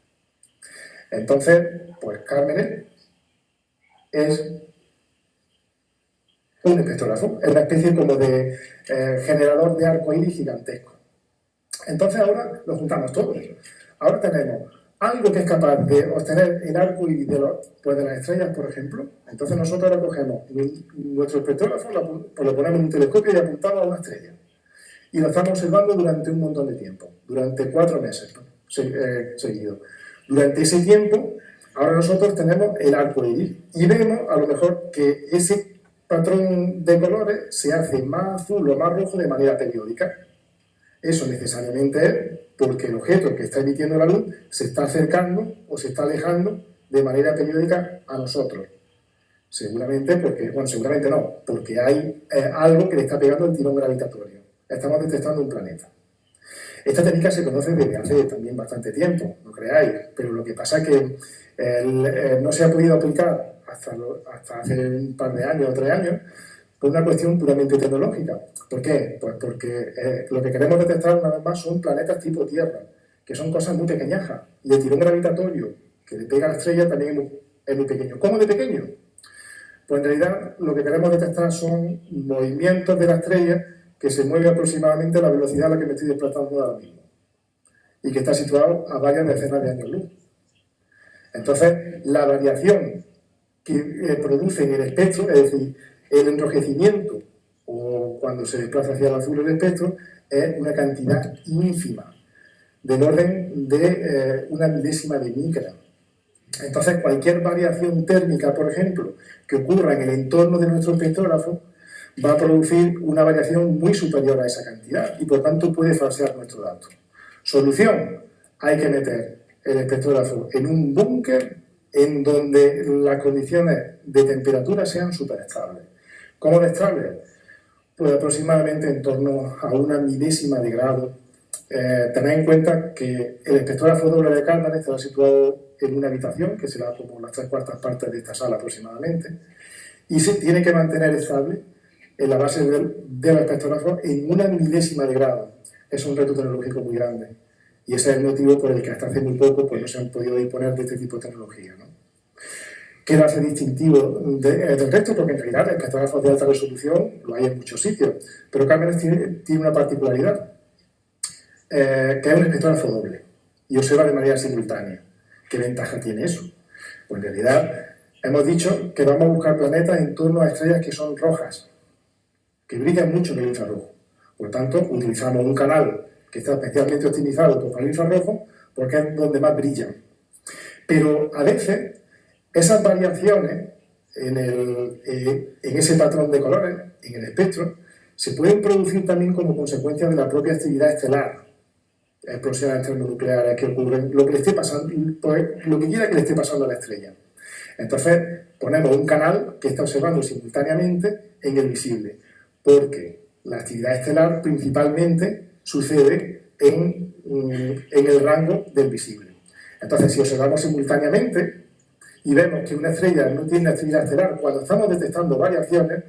Entonces, pues Carmen es un espectrógrafo, es una especie como de generador de arco iris gigantesco. Entonces ahora lo juntamos todo. Ahora tenemos algo que es capaz de obtener el arco iris de las estrellas, por ejemplo. Entonces nosotros ahora cogemos nuestro espectrógrafo, lo ponemos en un telescopio y apuntamos a una estrella. Y lo estamos observando durante un montón de tiempo, durante 4 meses seguidos. Durante ese tiempo, ahora nosotros tenemos el arco iris y vemos a lo mejor que ese patrón de colores se hace más azul o más rojo de manera periódica. Eso necesariamente es porque el objeto que está emitiendo la luz se está acercando o se está alejando de manera periódica a nosotros. Seguramente porque, bueno, seguramente no, porque hay algo que le está pegando el tirón gravitatorio. Estamos detectando un planeta. Esta técnica se conoce desde hace también bastante tiempo, no creáis, pero lo que pasa es que no se ha podido aplicar hasta hace un par de años o 3 años por una cuestión puramente tecnológica. ¿Por qué? Pues porque lo que queremos detectar una vez más son planetas tipo Tierra, que son cosas muy pequeñajas, y el tirón gravitatorio que le pega a la estrella también es muy pequeño. ¿Cómo de pequeño? Pues en realidad lo que queremos detectar son movimientos de la estrella que se mueve aproximadamente a la velocidad a la que me estoy desplazando ahora mismo y que está situado a varias decenas de años luz. Entonces, la variación que produce en el espectro, es decir, el enrojecimiento o cuando se desplaza hacia el azul el espectro, es una cantidad ínfima, del orden de una milésima de micra. Entonces, cualquier variación térmica, por ejemplo, que ocurra en el entorno de nuestro espectrógrafo, va a producir una variación muy superior a esa cantidad y, por tanto, puede falsear nuestro dato. Solución: hay que meter el espectrógrafo en un búnker en donde las condiciones de temperatura sean superestables. ¿Cómo de estables? Pues aproximadamente en torno a una milésima de grado. Tened en cuenta que el espectrógrafo doble de Kalman estará situado en una habitación, que será como las 3/4 partes de esta sala aproximadamente, y se tiene que mantener estable en la base del espectrógrafo en una milésima de grado. Es un reto tecnológico muy grande. Y ese es el motivo por el que hasta hace muy poco pues, no se han podido disponer de este tipo de tecnología, ¿no? ¿Qué lo hace distintivo del resto? Porque en realidad el espectrógrafo de alta resolución lo hay en muchos sitios. Pero Carmen tiene una particularidad, que es un espectrógrafo doble y observa de manera simultánea. ¿Qué ventaja tiene eso? Pues en realidad hemos dicho que vamos a buscar planetas en torno a estrellas que son rojas, que brillan mucho en el infrarrojo. Por lo tanto, utilizamos un canal que está especialmente optimizado para el infrarrojo porque es donde más brillan. Pero a veces esas variaciones en ese patrón de colores, en el espectro, se pueden producir también como consecuencia de la propia actividad estelar, explosiones termonucleares que ocurren, lo que le esté pasando, lo que quiera que le esté pasando a la estrella. Entonces, ponemos un canal que está observando simultáneamente en el visible, porque la actividad estelar principalmente sucede en el rango del visible. Entonces, si observamos simultáneamente y vemos que una estrella no tiene actividad estelar, cuando estamos detectando variaciones,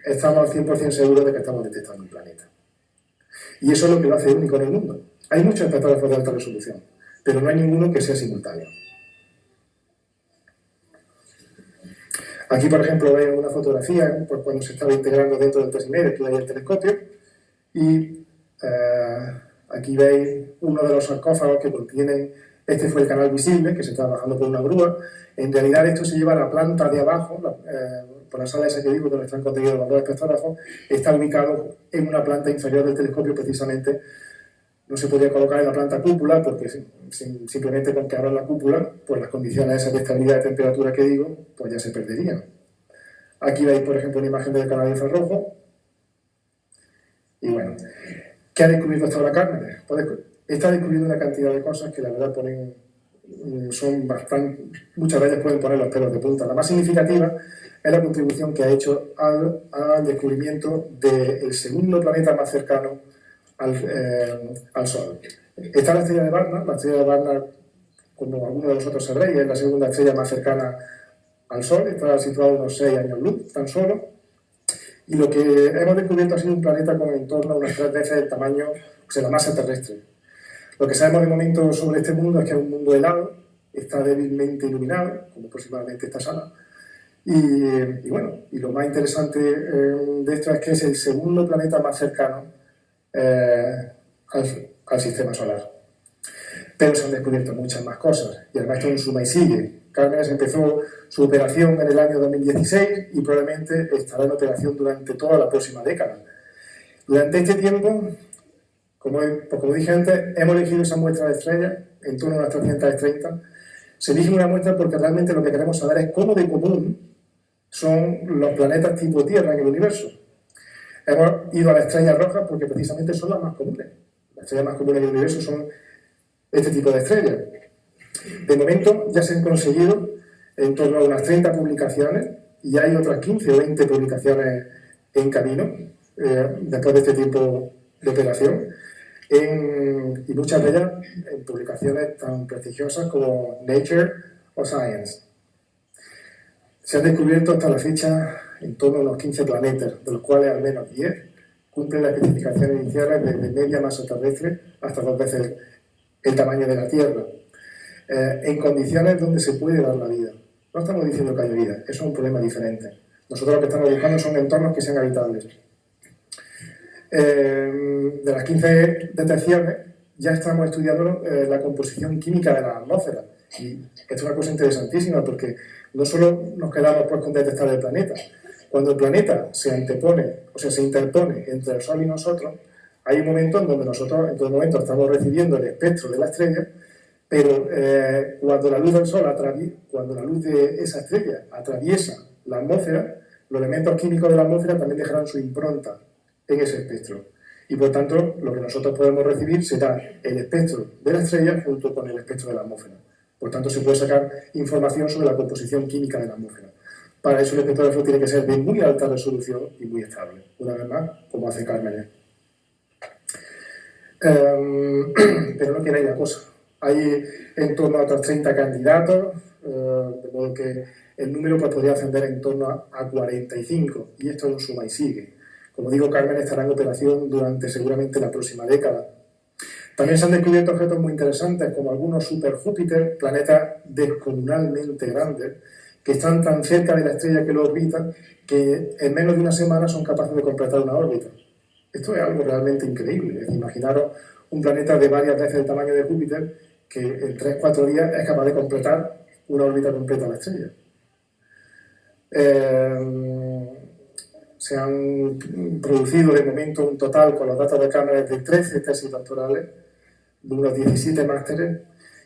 estamos al 100% seguros de que estamos detectando un planeta. Y eso es lo que lo hace único en el mundo. Hay muchos espectrógrafos de alta resolución, pero no hay ninguno que sea simultáneo. Aquí, por ejemplo, veis una fotografía pues, cuando se estaba integrando dentro del 3,5, que hay el telescopio, y aquí veis uno de los sarcófagos que contienen, este fue el canal visible, que se está bajando por una grúa. En realidad esto se lleva a la planta de abajo, por la sala esa que digo, donde están contenidos los dos espectrógrafos, está ubicado en una planta inferior del telescopio, precisamente. No se podía colocar en la planta cúpula porque simplemente con que abran la cúpula, pues las condiciones esas de estabilidad de temperatura que digo, pues ya se perderían. Aquí veis, por ejemplo, una imagen del canal infrarrojo. Y bueno, ¿qué ha descubierto hasta ahora Cármenes? Pues está descubriendo una cantidad de cosas que la verdad son bastante, muchas de ellas pueden poner los pelos de punta. La más significativa es la contribución que ha hecho al descubrimiento del segundo planeta más cercano al Sol. Está la estrella de Barnard. La estrella de Barnard, como algunos de vosotros sabréis, es la segunda estrella más cercana al Sol, está situada a unos 6 años luz, tan solo, y lo que hemos descubierto ha sido un planeta con en torno a unas 3 veces el tamaño, o sea, la masa terrestre. Lo que sabemos de momento sobre este mundo es que es un mundo helado, está débilmente iluminado, como aproximadamente esta sala, y bueno, y lo más interesante de esto es que es el segundo planeta más cercano al sistema solar. Pero se han descubierto muchas más cosas, y además esto es un suma y sigue. Cármenes empezó su operación en el año 2016 y probablemente estará en operación durante toda la próxima década. Durante este tiempo, como dije antes, hemos elegido esa muestra de estrellas, en torno a unas 330. Se elige una muestra porque realmente lo que queremos saber es cómo de común son los planetas tipo Tierra en el universo. Hemos ido a las estrellas rojas porque precisamente son las más comunes. Las estrellas más comunes del universo son este tipo de estrellas. De momento ya se han conseguido en torno a unas 30 publicaciones y hay otras 15 o 20 publicaciones en camino después de este tiempo de operación, y muchas de ellas en publicaciones tan prestigiosas como Nature o Science. Se han descubierto hasta la fecha en torno a unos 15 planetas, de los cuales al menos 10 cumplen las especificaciones iniciales desde media masa terrestre hasta 2 veces el tamaño de la Tierra, en condiciones donde se puede dar la vida. No estamos diciendo que haya vida, eso es un problema diferente. Nosotros lo que estamos buscando son entornos que sean habitables. De las 15 detecciones ya estamos estudiando la composición química de la atmósfera. Y esto es una cosa interesantísima porque no solo nos quedamos pues, con detectar el planeta. Cuando el planeta se antepone, o sea, se interpone entre el Sol y nosotros, hay un momento en donde nosotros en todo momento estamos recibiendo el espectro de la estrella, pero cuando la luz del Sol cuando la luz de esa estrella atraviesa la atmósfera, los elementos químicos de la atmósfera también dejarán su impronta en ese espectro. Y por tanto, lo que nosotros podemos recibir será el espectro de la estrella junto con el espectro de la atmósfera. Por tanto, se puede sacar información sobre la composición química de la atmósfera. Para eso el espectrógrafo tiene que ser de muy alta resolución y muy estable. Una vez más, como hace Cármenes. Pero no tiene ahí la cosa. Hay en torno a otros 30 candidatos, de modo que el número pues, podría ascender en torno a 45, y esto es un suma y sigue. Como digo, Cármenes estará en operación durante seguramente la próxima década. También se han descubierto objetos muy interesantes, como algunos super-Júpiter, planetas descomunalmente grandes, que están tan cerca de la estrella que lo orbitan, que en menos de una semana son capaces de completar una órbita. Esto es algo realmente increíble. Imaginaros un planeta de varias veces el tamaño de Júpiter, que en 3-4 días es capaz de completar una órbita completa a la estrella. Se han producido de momento un total, con los datos de Cármenes, de 13 tesis doctorales, de unos 17 másteres,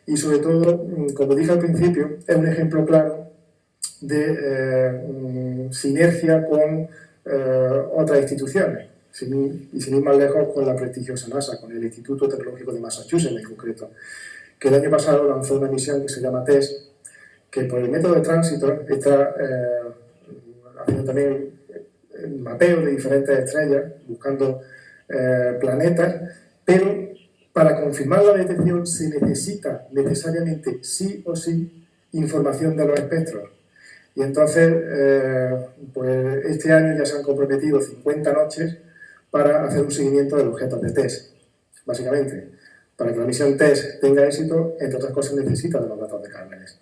y sobre todo, como dije al principio, es un ejemplo claro de sinergia con otras instituciones, y sin ir más lejos con la prestigiosa NASA, con el Instituto Tecnológico de Massachusetts en concreto, que el año pasado lanzó una misión que se llama TESS, que por el método de tránsito está haciendo también mapeo de diferentes estrellas, buscando planetas, pero para confirmar la detección se necesita necesariamente, sí o sí, información de los espectros. Y entonces, pues este año ya se han comprometido 50 noches para hacer un seguimiento de los objetos de TESS, básicamente. Para que la misión TESS tenga éxito, entre otras cosas, necesita de los datos de Cármenes.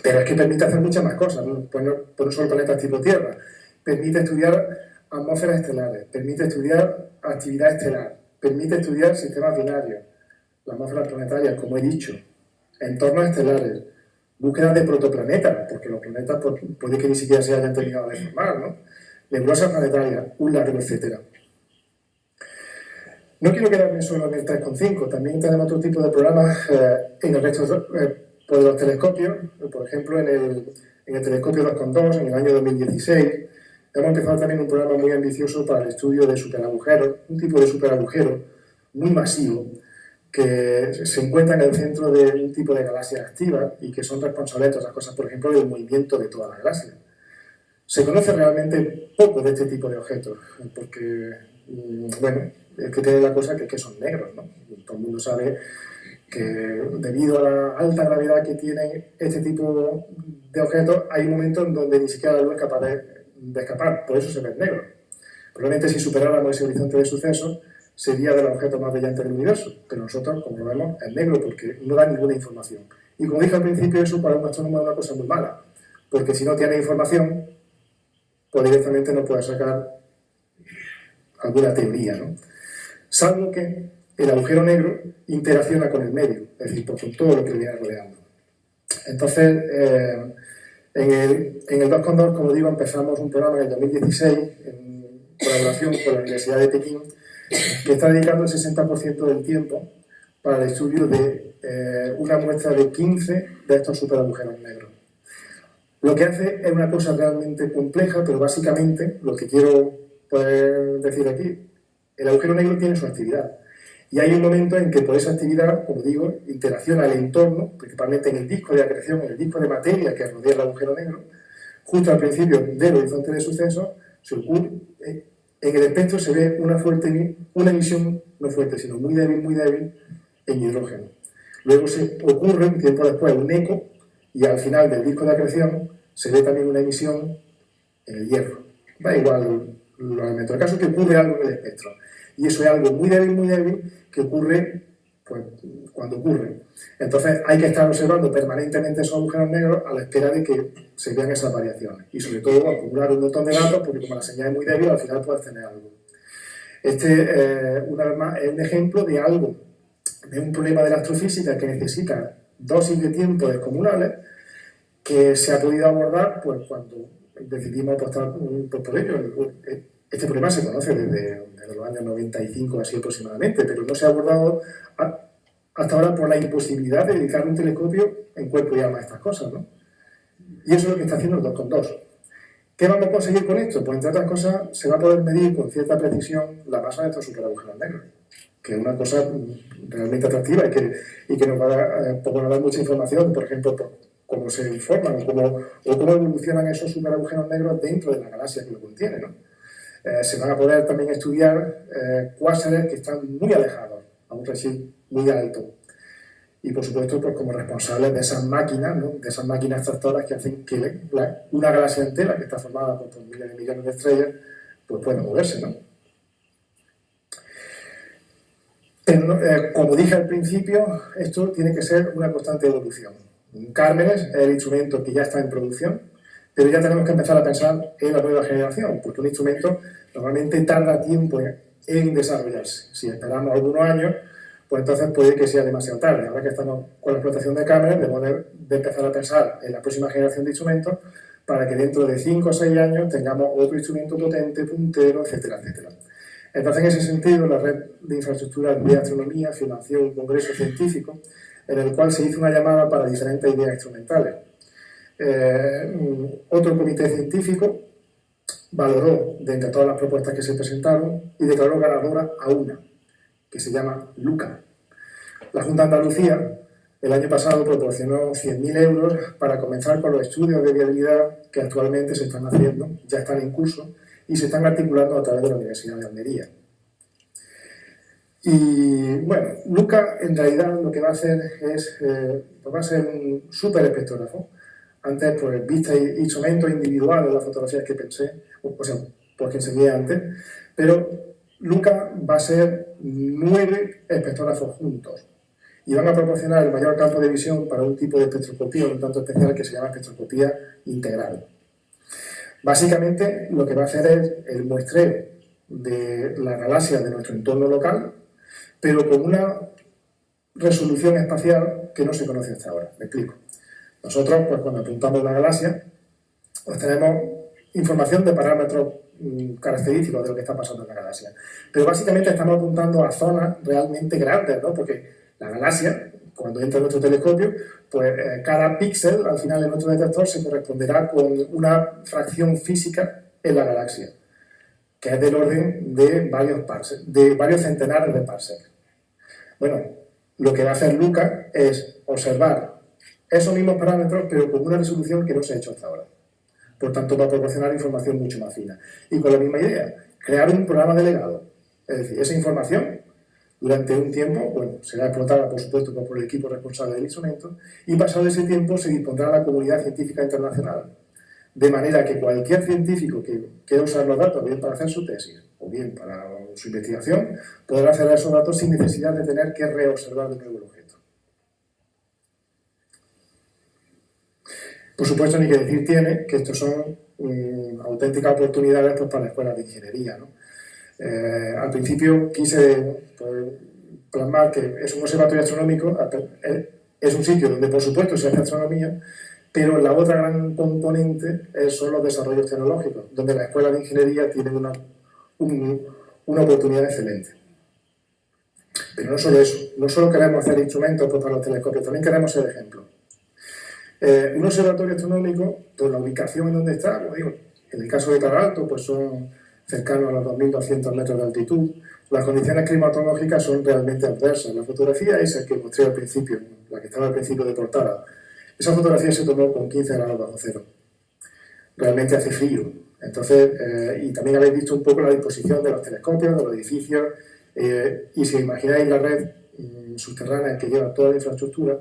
Pero es que permite hacer muchas más cosas, ¿no? Pues no, por un solo planeta tipo Tierra. Permite estudiar atmósferas estelares, permite estudiar actividad estelar, permite estudiar sistemas binarios, las atmósferas planetarias, como he dicho, entornos estelares, búsquedas de protoplanetas, porque los planetas puede que ni siquiera se hayan terminado de formar, ¿no? Nebulosas planetarias, un largo etcétera. No quiero quedarme solo en el 3,5, también tenemos otro tipo de programas en el resto de los telescopios. Por ejemplo, en el telescopio 2,2, en el año 2016, hemos empezado también un programa muy ambicioso para el estudio de superagujeros, un tipo de superagujero muy masivo que se encuentra en el centro de un tipo de galaxias activas y que son responsables de otras cosas, por ejemplo, del movimiento de toda la galaxia. Se conoce realmente poco de este tipo de objetos, porque, bueno, es que tiene la cosa que son negros, ¿no? Todo el mundo sabe que debido a la alta gravedad que tienen este tipo de objetos, hay momentos en donde ni siquiera la luz es capaz de escapar, por eso se ven negros. Probablemente si superáramos ese horizonte de sucesos, sería de los objetos más brillantes del universo, pero nosotros, como lo vemos, es negro porque no da ninguna información. Y como dije al principio, eso para un astrónomo es una cosa muy mala, porque si no tiene información, pues directamente no puede sacar alguna teoría, ¿no? Salvo que el agujero negro interacciona con el medio, es decir, con todo lo que le viene rodeando. Entonces, en el 2,2, como digo, empezamos un programa en el 2016 en colaboración con la Universidad de Pekín, que está dedicando el 60% del tiempo para el estudio de una muestra de 15 de estos superagujeros negros. Lo que hace es una cosa realmente compleja, pero básicamente lo que quiero poder decir aquí, el agujero negro tiene su actividad. Y hay un momento en que por esa actividad, como digo, interacciona el entorno, principalmente en el disco de acreción, en el disco de materia que rodea el agujero negro, justo al principio del horizonte de sucesos, en el espectro se ve una emisión, no fuerte, sino muy débil, en hidrógeno. Luego se ocurre, un tiempo después, un eco, y al final del disco de acreción se ve también una emisión en el hierro. Da igual los elementos. El caso es que ocurre algo en el espectro. Y eso es algo muy débil, que ocurre pues, cuando ocurre. Entonces hay que estar observando permanentemente esos agujeros negros a la espera de que se vean esas variaciones. Y sobre todo acumular un montón de datos, porque como la señal es muy débil, al final puedes tener algo. Una vez más, es un ejemplo de algo, de un problema de la astrofísica que necesita dosis de tiempo descomunales, que se ha podido abordar pues, cuando decidimos apostar por ello. Este problema se conoce desde los años 95 así aproximadamente, pero no se ha abordado hasta ahora por la imposibilidad de dedicar un telescopio en cuerpo y alma a estas cosas, ¿no? Y eso es lo que está haciendo el 2,2. ¿Qué vamos a conseguir con esto? Pues entre otras cosas se va a poder medir con cierta precisión la masa de estos superagujeros negros, que es una cosa realmente atractiva y que nos va a dar mucha información, por ejemplo, por cómo se forman o cómo evolucionan esos superagujeros negros dentro de la galaxia que lo contiene, ¿no? Se van a poder también estudiar cuásares que están muy alejados, a un redshift muy alto. Y por supuesto, pues como responsables de esas máquinas, ¿no? De esas máquinas tractoras que hacen que una galaxia entera, que está formada por miles de millones de estrellas, pues pueda moverse, ¿no? Pero, como dije al principio, esto tiene que ser una constante evolución. Cármenes es el instrumento que ya está en producción, pero ya tenemos que empezar a pensar en la nueva generación, porque un instrumento normalmente tarda tiempo en desarrollarse. Si esperamos algunos años, pues entonces puede que sea demasiado tarde. Ahora que estamos con la explotación de Cármenes, de empezar a pensar en la próxima generación de instrumentos para que dentro de 5 o 6 años tengamos otro instrumento potente, puntero, etcétera, etcétera. Entonces, en ese sentido, la red de infraestructuras de astronomía financió un congreso científico en el cual se hizo una llamada para diferentes ideas instrumentales. Otro comité científico valoró de entre todas las propuestas que se presentaron y declaró ganadora a una, que se llama LUCA. La Junta de Andalucía el año pasado proporcionó 100.000 euros para comenzar con los estudios de viabilidad que actualmente se están haciendo, ya están en curso y se están articulando a través de la Universidad de Almería. Y bueno, Luca en realidad lo que va a hacer es, va a ser un súper espectrógrafo. Antes, pues, vista instrumentos individuales de las fotografías que pensé, o sea, porque enseñé antes, pero Luca va a ser 9 espectrógrafos juntos y van a proporcionar el mayor campo de visión para un tipo de espectroscopía un tanto especial que se llama espectroscopía integral. Básicamente, lo que va a hacer es el muestreo de la galaxia de nuestro entorno local, pero con una resolución espacial que no se conoce hasta ahora. Me explico. Nosotros, pues, cuando apuntamos una galaxia, pues tenemos información de parámetros característicos de lo que está pasando en la galaxia. Pero básicamente estamos apuntando a zonas realmente grandes, ¿no? Porque la galaxia, cuando entra en nuestro telescopio, pues cada píxel al final en nuestro detector se corresponderá con una fracción física en la galaxia, que es del orden de varios centenares de parsecs. Bueno, lo que va a hacer Luca es observar esos mismos parámetros, pero con una resolución que no se ha hecho hasta ahora. Por tanto, va a proporcionar información mucho más fina. Y con la misma idea, crear un programa delegado. Es decir, esa información, durante un tiempo, bueno, será explotada, por supuesto, por el equipo responsable del instrumento, y pasado ese tiempo se dispondrá a la comunidad científica internacional. De manera que cualquier científico que quiera usar los datos, bien para hacer su tesis o bien para su investigación, podrá acceder a esos datos sin necesidad de tener que reobservar de nuevo el objeto. Por supuesto, ni que decir tiene que estos son auténticas oportunidades, pues, para la escuela de ingeniería, ¿no? Al principio quise, pues, plasmar que es un observatorio astronómico, es un sitio donde por supuesto se hace astronomía, pero la otra gran componente son los desarrollos tecnológicos, donde la escuela de ingeniería tiene una oportunidad excelente. Pero no solo eso, no solo queremos hacer instrumentos, pues, para los telescopios, también queremos ser ejemplos. Un observatorio astronómico, pues la ubicación en donde está, como digo, en el caso de Tal Alto, pues son cercanos a los 2.200 metros de altitud. Las condiciones climatológicas son realmente adversas. La fotografía esa que mostré al principio, la que estaba al principio de portada, esa fotografía se tomó con 15 grados bajo cero. Realmente hace frío. Entonces, y también habéis visto un poco la disposición de los telescopios, de los edificios, y si imagináis la red subterránea que lleva toda la infraestructura,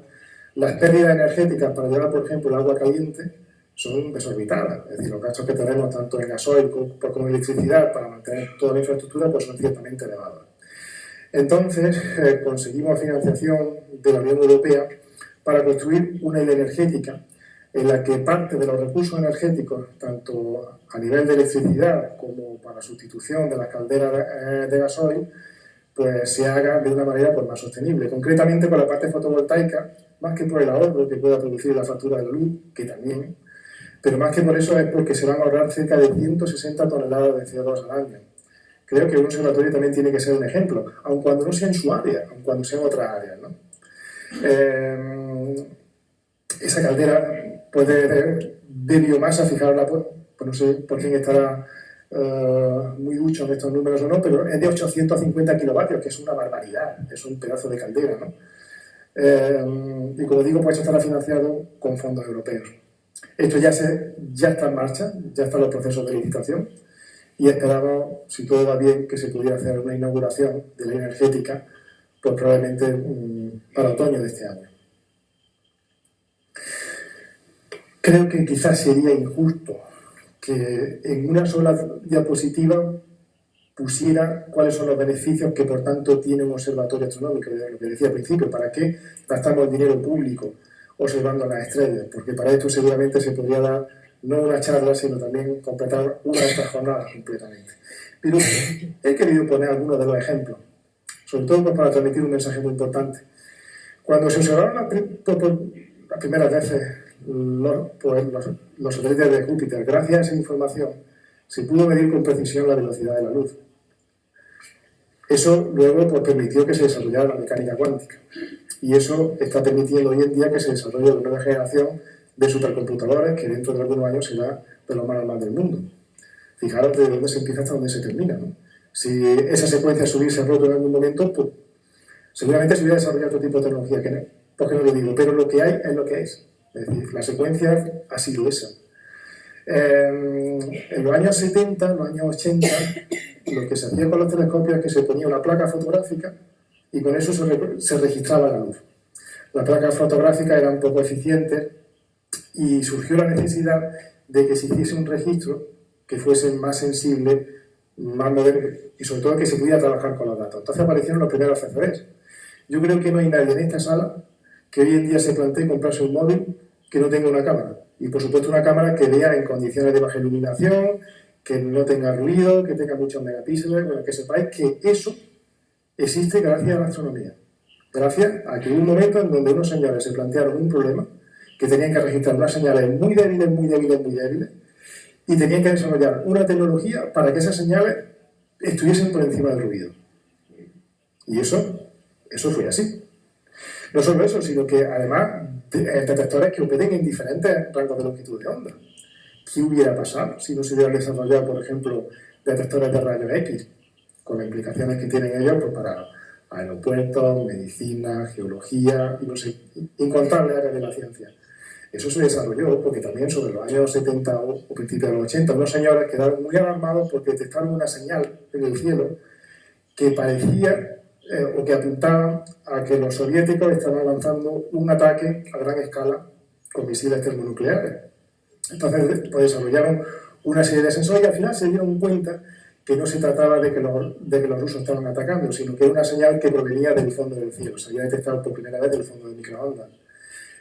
las pérdidas energéticas para llevar, por ejemplo, el agua caliente son desorbitadas. Es decir, los gastos que tenemos tanto en gasoil como en electricidad para mantener toda la infraestructura, pues son ciertamente elevados. Entonces, conseguimos financiación de la Unión Europea para construir una isla energética en la que parte de los recursos energéticos, tanto a nivel de electricidad como para sustitución de las calderas de gasoil, pues se haga de una manera, pues, más sostenible. Concretamente con la parte fotovoltaica, más que por el ahorro que pueda producir la factura de la luz, que también, pero más que por eso es porque se van a ahorrar cerca de 160 toneladas de CO2 al año. Creo que un observatorio también tiene que ser un ejemplo, aun cuando no sea en su área, aun cuando sea en otras áreas, ¿no? Esa caldera puede de biomasa, fijaros, pues no sé por quién estará muy ducho en estos números o no, pero es de 850 kilovatios, que es una barbaridad, es un pedazo de caldera, ¿no? Y como digo, pues estará financiado con fondos europeos. Esto ya está en marcha, ya están los procesos de licitación y esperamos, si todo va bien, que se pudiera hacer una inauguración de la energética, pues probablemente para otoño de este año. Creo que quizás sería injusto que en una sola diapositiva pusiera cuáles son los beneficios que por tanto tiene un observatorio astronómico, lo que decía al principio, ¿para qué gastamos dinero público observando las estrellas? Porque para esto seguramente se podría dar no una charla, sino también completar una de estas jornadas completamente. Pero he querido poner algunos de los ejemplos, sobre todo para transmitir un mensaje muy importante. Cuando se observaron las primeras veces los satélites de Júpiter, gracias a esa información, se pudo medir con precisión la velocidad de la luz. Eso luego, pues, permitió que se desarrollara la mecánica cuántica. Y eso está permitiendo hoy en día que se desarrolle una nueva generación de supercomputadores que dentro de algunos años será de los más normales del mundo. Fijaros de dónde se empieza hasta dónde se termina, ¿no? Si esa secuencia se hubiese roto en algún momento, pues seguramente se hubiera desarrollado otro tipo de tecnología ¿por qué no lo digo? Pero lo que hay es lo que es. Es decir, la secuencia ha sido esa. En los años 70, en los años 80, lo que se hacía con los telescopios es que se ponía una placa fotográfica y con eso se registraba la luz. Las placas fotográficas eran poco eficientes y surgió la necesidad de que se hiciese un registro que fuese más sensible, más moderno y sobre todo que se pudiera trabajar con los datos. Entonces aparecieron los primeros CFDs. Yo creo que no hay nadie en esta sala que hoy en día se plantee comprarse un móvil que no tenga una cámara. Y por supuesto una cámara que vea en condiciones de baja iluminación, que no tenga ruido, que tenga muchos megapíxeles, bueno, que sepáis que eso existe gracias a la astronomía. Gracias a que hubo un momento en donde unos señores se plantearon un problema, que tenían que registrar unas señales muy débiles, muy débiles, muy débiles, y tenían que desarrollar una tecnología para que esas señales estuviesen por encima del ruido. Y eso fue así. No solo eso, sino que además detectores que operen en diferentes rangos de longitud de onda. ¿Qué hubiera pasado si no se hubieran desarrollado, por ejemplo, detectores de rayos X, con las implicaciones que tienen ellos pues, para aeropuertos, medicina, geología y no sé, incontables áreas de la ciencia? Eso se desarrolló porque también sobre los años 70 o principios de los 80 unos señores quedaron muy alarmados porque detectaron una señal en el cielo que parecía o que apuntaban a que los soviéticos estaban lanzando un ataque a gran escala con misiles termonucleares. Entonces pues, desarrollaron una serie de sensores y al final se dieron cuenta que no se trataba de que los rusos estaban atacando, sino que era una señal que provenía del fondo del cielo, se había detectado por primera vez del fondo de microondas.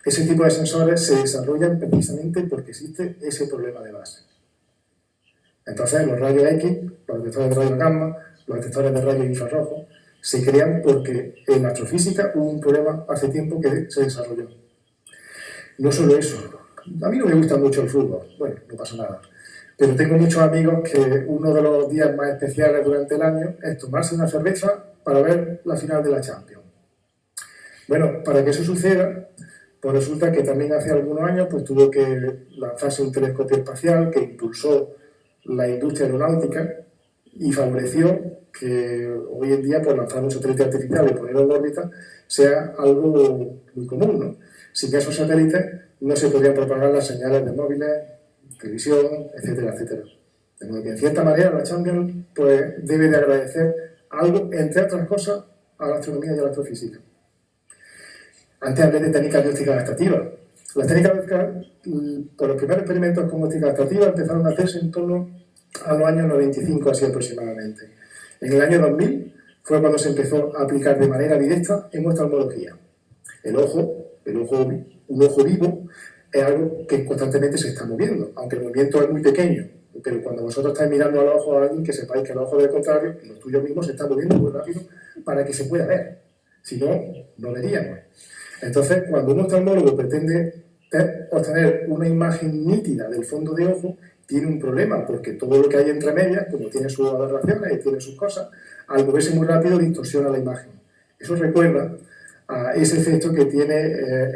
Ese tipo de sensores se desarrollan precisamente porque existe ese problema de base. Entonces los rayos X, los detectores de rayos gamma, los detectores de rayos infrarrojos, se crean porque en astrofísica hubo un problema hace tiempo que se desarrolló. No solo eso, a mí no me gusta mucho el fútbol, bueno, no pasa nada, pero tengo muchos amigos que uno de los días más especiales durante el año es tomarse una cerveza para ver la final de la Champions. Bueno, para que eso suceda, pues resulta que también hace algunos años pues tuvo que lanzarse un telescopio espacial que impulsó la industria aeronáutica y favoreció que hoy en día pues, lanzar un satélite artificial y ponerlo en órbita sea algo muy común, ¿no? Sin esos satélites no se podrían propagar las señales de móviles, televisión, etcétera, etcétera. De modo que en cierta manera la Champions pues, debe de agradecer algo, entre otras cosas, a la astronomía y a la astrofísica. Antes hablé de técnicas de óptica adaptativa. Las técnicas de óptica, por los primeros experimentos con óptica adaptativa empezaron a hacerse en torno a los años 95 así aproximadamente. En el año 2000 fue cuando se empezó a aplicar de manera directa en oftalmología. Un ojo vivo, es algo que constantemente se está moviendo, aunque el movimiento es muy pequeño. Pero cuando vosotros estáis mirando a los ojos a alguien, que sepáis que el ojo del contrario, los tuyos mismos se están moviendo muy rápido para que se pueda ver. Si no, no veríamos. Entonces, cuando un oftalmólogo pretende obtener una imagen nítida del fondo de ojo, tiene un problema, porque todo lo que hay entre medias, como tiene sus aberraciones y tiene sus cosas, al moverse muy rápido distorsiona la imagen. Eso recuerda a ese efecto que tiene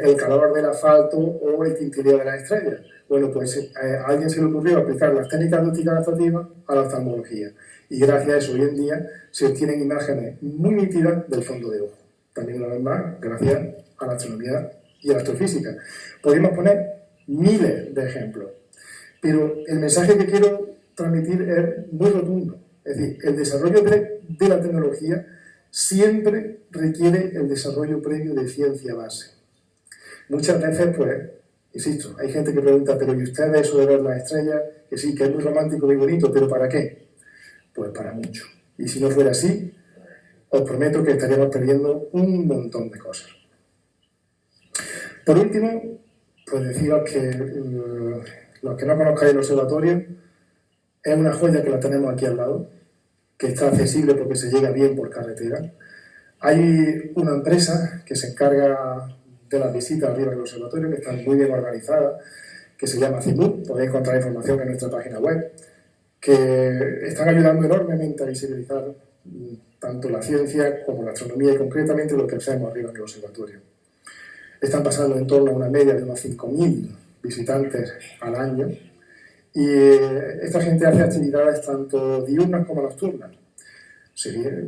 el calor del asfalto o el tintileo de las estrellas. Bueno, pues a alguien se le ocurrió aplicar las técnicas de óptica adaptativa a la oftalmología. Y gracias a eso, hoy en día, se obtienen imágenes muy nítidas del fondo de ojo. También, una vez más, gracias a la astronomía y a la astrofísica. Podemos poner miles de ejemplos. Pero el mensaje que quiero transmitir es muy rotundo. Es decir, el desarrollo de la tecnología siempre requiere el desarrollo previo de ciencia base. Muchas veces, pues, insisto, hay gente que pregunta, pero ¿y ustedes eso de ver las estrellas? Que sí, que es muy romántico, muy bonito, ¿pero para qué? Pues para mucho. Y si no fuera así, os prometo que estaríamos perdiendo un montón de cosas. Por último, pues deciros que los que no conozcáis el observatorio, es una joya que la tenemos aquí al lado, que está accesible porque se llega bien por carretera. Hay una empresa que se encarga de las visitas arriba del observatorio, que está muy bien organizada, que se llama CIMUR, podéis encontrar información en nuestra página web, que están ayudando enormemente a visibilizar tanto la ciencia como la astronomía y concretamente lo que hacemos arriba del observatorio. Están pasando en torno a una media de unos 5.000 visitantes al año y esta gente hace actividades tanto diurnas como nocturnas.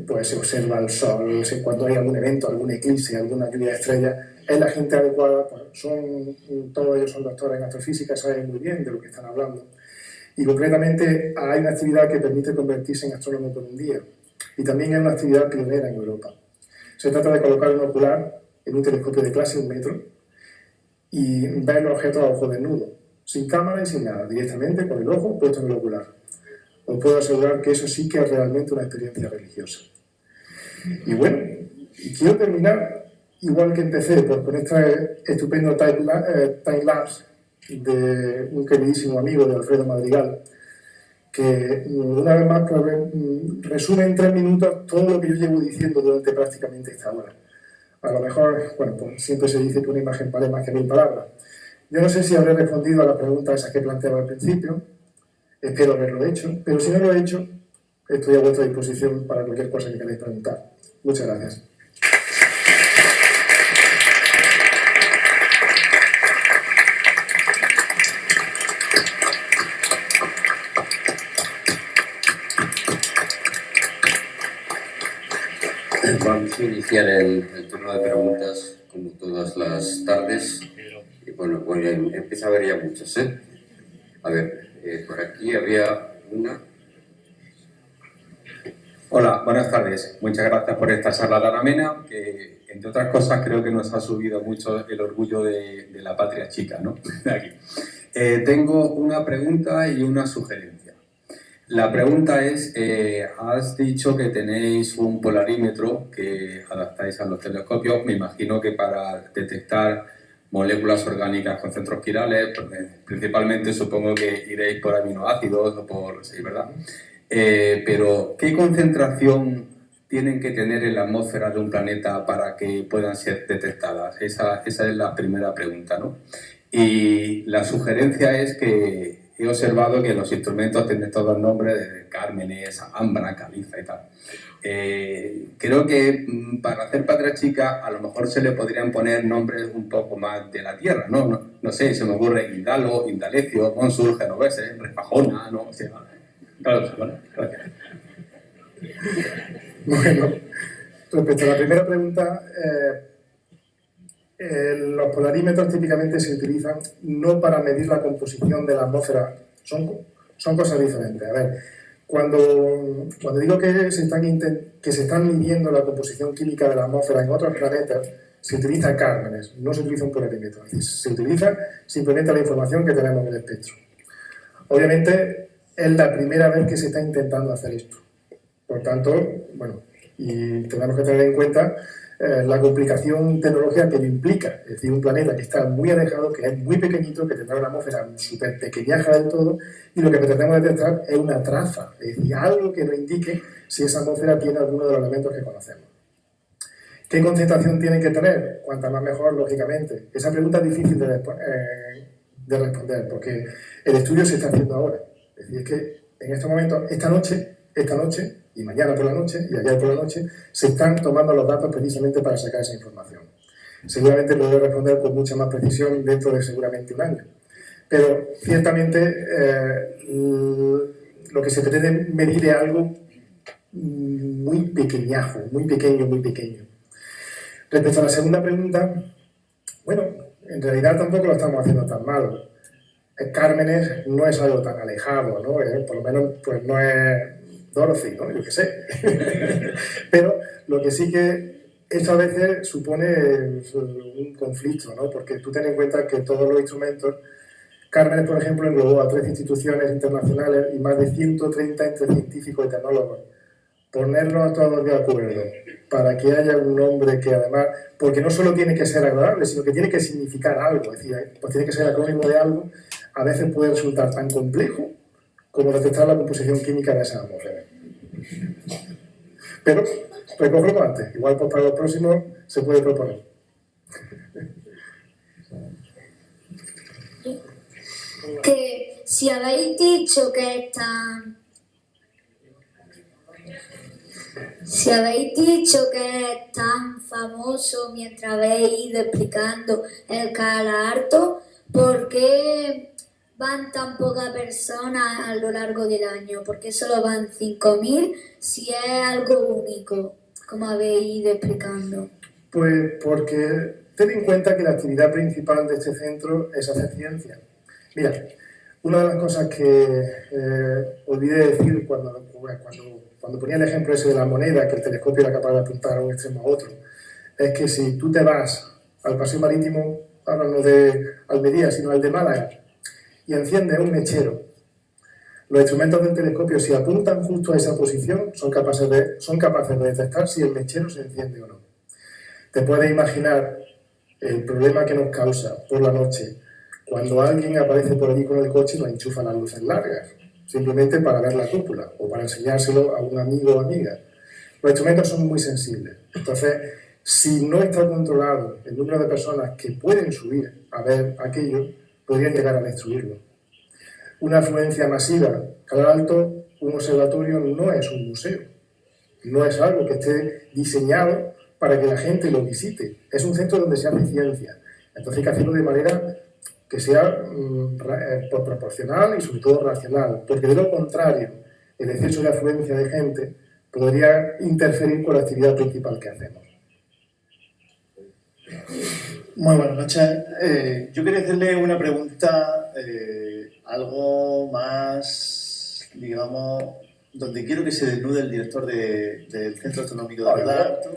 pues se observa el sol, cuando hay algún evento, algún eclipse, alguna lluvia de estrellas, es la gente adecuada, pues todos ellos son doctores en astrofísica, saben muy bien de lo que están hablando. Y concretamente hay una actividad que permite convertirse en astrónomo por un día. Y también es una actividad pionera en Europa. Se trata de colocar un ocular en un telescopio de clase 1 metro y ver los objetos a ojo desnudo, sin cámara y sin nada, directamente con el ojo puesto en el ocular. Os puedo asegurar que eso sí que es realmente una experiencia religiosa. Y bueno, y quiero terminar igual que empecé, pues con este estupendo time-lapse de un queridísimo amigo de Alfredo Madrigal, que una vez más pues, resume en 3 minutos todo lo que yo llevo diciendo durante prácticamente esta hora. A lo mejor, bueno, pues siempre se dice que una imagen vale más que 1000 palabras. Yo no sé si habré respondido a la pregunta esa que planteaba al principio, espero haberlo hecho, pero si no lo he hecho, estoy a vuestra disposición para cualquier cosa que queráis preguntar. Muchas gracias. Vamos a iniciar el turno de preguntas, como todas las tardes. Y bueno, empieza a haber ya muchas, ¿eh? A ver, por aquí había una. Hola, buenas tardes. Muchas gracias por esta charla tan amena, que entre otras cosas creo que nos ha subido mucho el orgullo de la patria chica, ¿no? Aquí. Tengo una pregunta y una sugerencia. La pregunta es, has dicho que tenéis un polarímetro que adaptáis a los telescopios, me imagino que para detectar moléculas orgánicas con centros quirales, principalmente supongo que iréis por aminoácidos o por... sí, ¿verdad? Pero, ¿qué concentración tienen que tener en la atmósfera de un planeta para que puedan ser detectadas? Esa es la primera pregunta, ¿no? Y la sugerencia es que he observado que los instrumentos tienen todos nombres de Cármenes, Ambra, Caliza y tal. Creo que para hacer patria chica a lo mejor se le podrían poner nombres un poco más de la tierra, ¿no? No sé, se me ocurre Indalo, Indalecio, Monsul, Genovese, Refajona, ¿no? O sea, claro, bueno, gracias. Bueno, respecto a la primera pregunta, los polarímetros típicamente se utilizan no para medir la composición de la atmósfera, son cosas diferentes. A ver, cuando digo que se están midiendo la composición química de la atmósfera en otros planetas, se utiliza Cármenes, no se utiliza un polarímetro, es decir, se utiliza simplemente la información que tenemos en el espectro. Obviamente, es la primera vez que se está intentando hacer esto. Por tanto, bueno, y tenemos que tener en cuenta la complicación tecnológica que lo implica. Es decir, un planeta que está muy alejado, que es muy pequeñito, que tendrá una atmósfera súper pequeñaja del todo, y lo que pretendemos detectar es una traza, es decir, algo que nos indique si esa atmósfera tiene alguno de los elementos que conocemos. ¿Qué concentración tienen que tener? Cuanta más mejor, lógicamente. Esa pregunta es difícil de responder, porque el estudio se está haciendo ahora. Es decir, es que en estos momentos, esta noche, y mañana por la noche, y ayer por la noche, se están tomando los datos precisamente para sacar esa información. Seguramente podré responder con mucha más precisión dentro de seguramente un año. Pero, ciertamente, lo que se pretende medir es algo muy pequeñajo, muy pequeño. Respecto a la segunda pregunta, bueno, en realidad tampoco lo estamos haciendo tan mal. Cármenes no es algo tan alejado, ¿no? Por lo menos pues no es Dorothy, ¿no? Yo qué sé. Pero lo que sí que esto a veces supone un conflicto, ¿no? Porque tú ten en cuenta que todos los instrumentos, Cármenes, por ejemplo, englobó a 3 instituciones internacionales y más de 130 entre científicos y tecnólogos. Ponernos todos de acuerdo para que haya un nombre que además, porque no solo tiene que ser agradable, sino que tiene que significar algo, es decir, pues tiene que ser acrónimo de algo, a veces puede resultar tan complejo como detectar la composición química de esa atmósfera. Pero, recógelo antes, igual pues para los próximos se puede proponer. Que si habéis dicho que están... Si habéis dicho que es tan famoso mientras habéis ido explicando el Calaharto, ¿por qué van tan pocas personas a lo largo del año? ¿Por qué solo van 5.000 si es algo único, como habéis ido explicando? Pues porque ten en cuenta que la actividad principal de este centro es hacer ciencia. Mira, una de las cosas que olvidé decir cuando ponía el ejemplo ese de la moneda, que el telescopio era capaz de apuntar a un extremo a otro, es que si tú te vas al paseo marítimo, ahora no de Almería, sino al de Málaga, y enciendes un mechero, los instrumentos del telescopio, si apuntan justo a esa posición, son capaces de detectar si el mechero se enciende o no. Te puedes imaginar el problema que nos causa por la noche cuando alguien aparece por allí con el coche y nos enchufa las luces largas, simplemente para ver la cúpula o para enseñárselo a un amigo o amiga. Los instrumentos son muy sensibles. Entonces, si no está controlado el número de personas que pueden subir a ver aquello, podrían llegar a destruirlo. Una afluencia masiva. Calar Alto, un observatorio, no es un museo. No es algo que esté diseñado para que la gente lo visite. Es un centro donde se hace ciencia. Entonces hay que hacerlo de manera que sea proporcional y sobre todo racional, porque de lo contrario, el exceso de afluencia de gente podría interferir con la actividad principal que hacemos. Muy buenas noches. Yo quería hacerle una pregunta algo más, digamos, donde quiero que se desnude el director del Centro Astronómico de Calar Alto.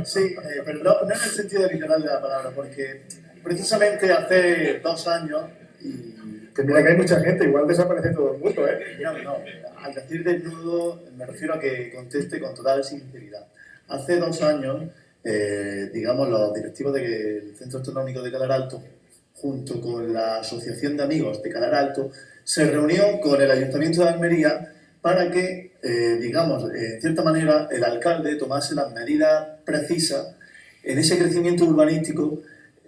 Sí, pero no en el sentido literal de la palabra, porque precisamente hace 2 años... Que mira que hay mucha gente, igual desaparece todo el mundo, ¿eh? No, al decir desnudo me refiero a que conteste con total sinceridad. Hace 2 años, digamos, los directivos del Centro Astronómico de Calar Alto, junto con la Asociación de Amigos de Calar Alto, se reunió con el Ayuntamiento de Almería para que, digamos, en cierta manera, el alcalde tomase las medidas precisas en ese crecimiento urbanístico,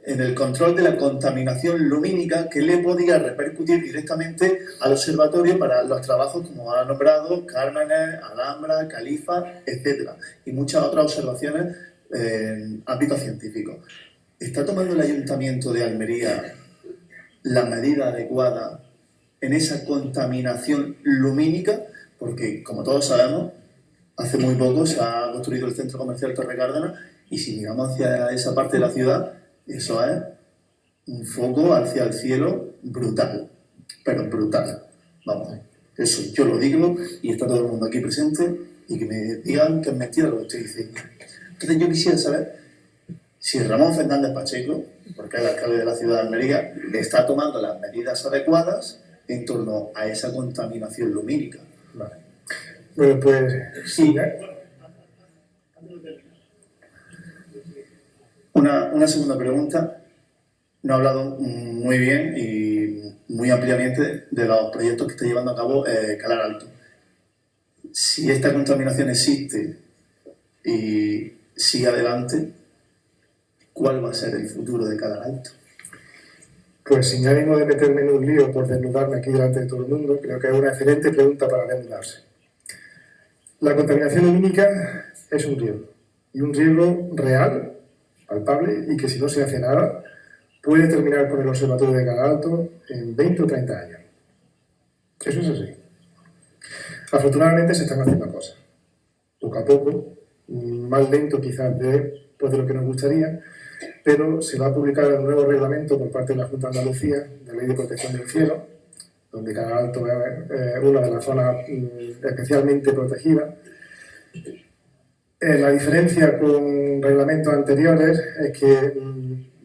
en el control de la contaminación lumínica que le podía repercutir directamente al observatorio para los trabajos, como ha nombrado, Cármenes, Alhambra, Califa, etc. Y muchas otras observaciones en ámbito científico. ¿Está tomando el Ayuntamiento de Almería la medida adecuada en esa contaminación lumínica? Porque, como todos sabemos, hace muy poco se ha construido el centro comercial Torre Cárdenas y si miramos hacia esa parte de la ciudad, eso es un foco hacia el cielo brutal, pero brutal. Vamos, eso yo lo digo y está todo el mundo aquí presente y que me digan que es mentira lo que estoy diciendo. Entonces yo quisiera saber si Ramón Fernández Pacheco, porque es el alcalde de la ciudad de Almería, está tomando las medidas adecuadas en torno a esa contaminación lumínica. Vale. Bueno, pues sí. Una segunda pregunta. No ha hablado muy bien y muy ampliamente de los proyectos que está llevando a cabo Calar Alto. Si esta contaminación existe y sigue adelante, ¿cuál va a ser el futuro de Calar Alto? Pues sin ánimo de meterme en un lío por desnudarme aquí delante de todo el mundo, creo que es una excelente pregunta para desnudarse. La contaminación lumínica es un riesgo, y un riesgo real, palpable, y que si no se hace nada, puede terminar con el observatorio de Calar Alto en 20 o 30 años. Eso es así. Afortunadamente se están haciendo cosas, poco a poco, más lento quizás de lo que nos gustaría, pero se va a publicar un nuevo reglamento por parte de la Junta de Andalucía, de Ley de Protección del Cielo, donde Calar Alto es una de las zonas especialmente protegidas. La diferencia con reglamentos anteriores es que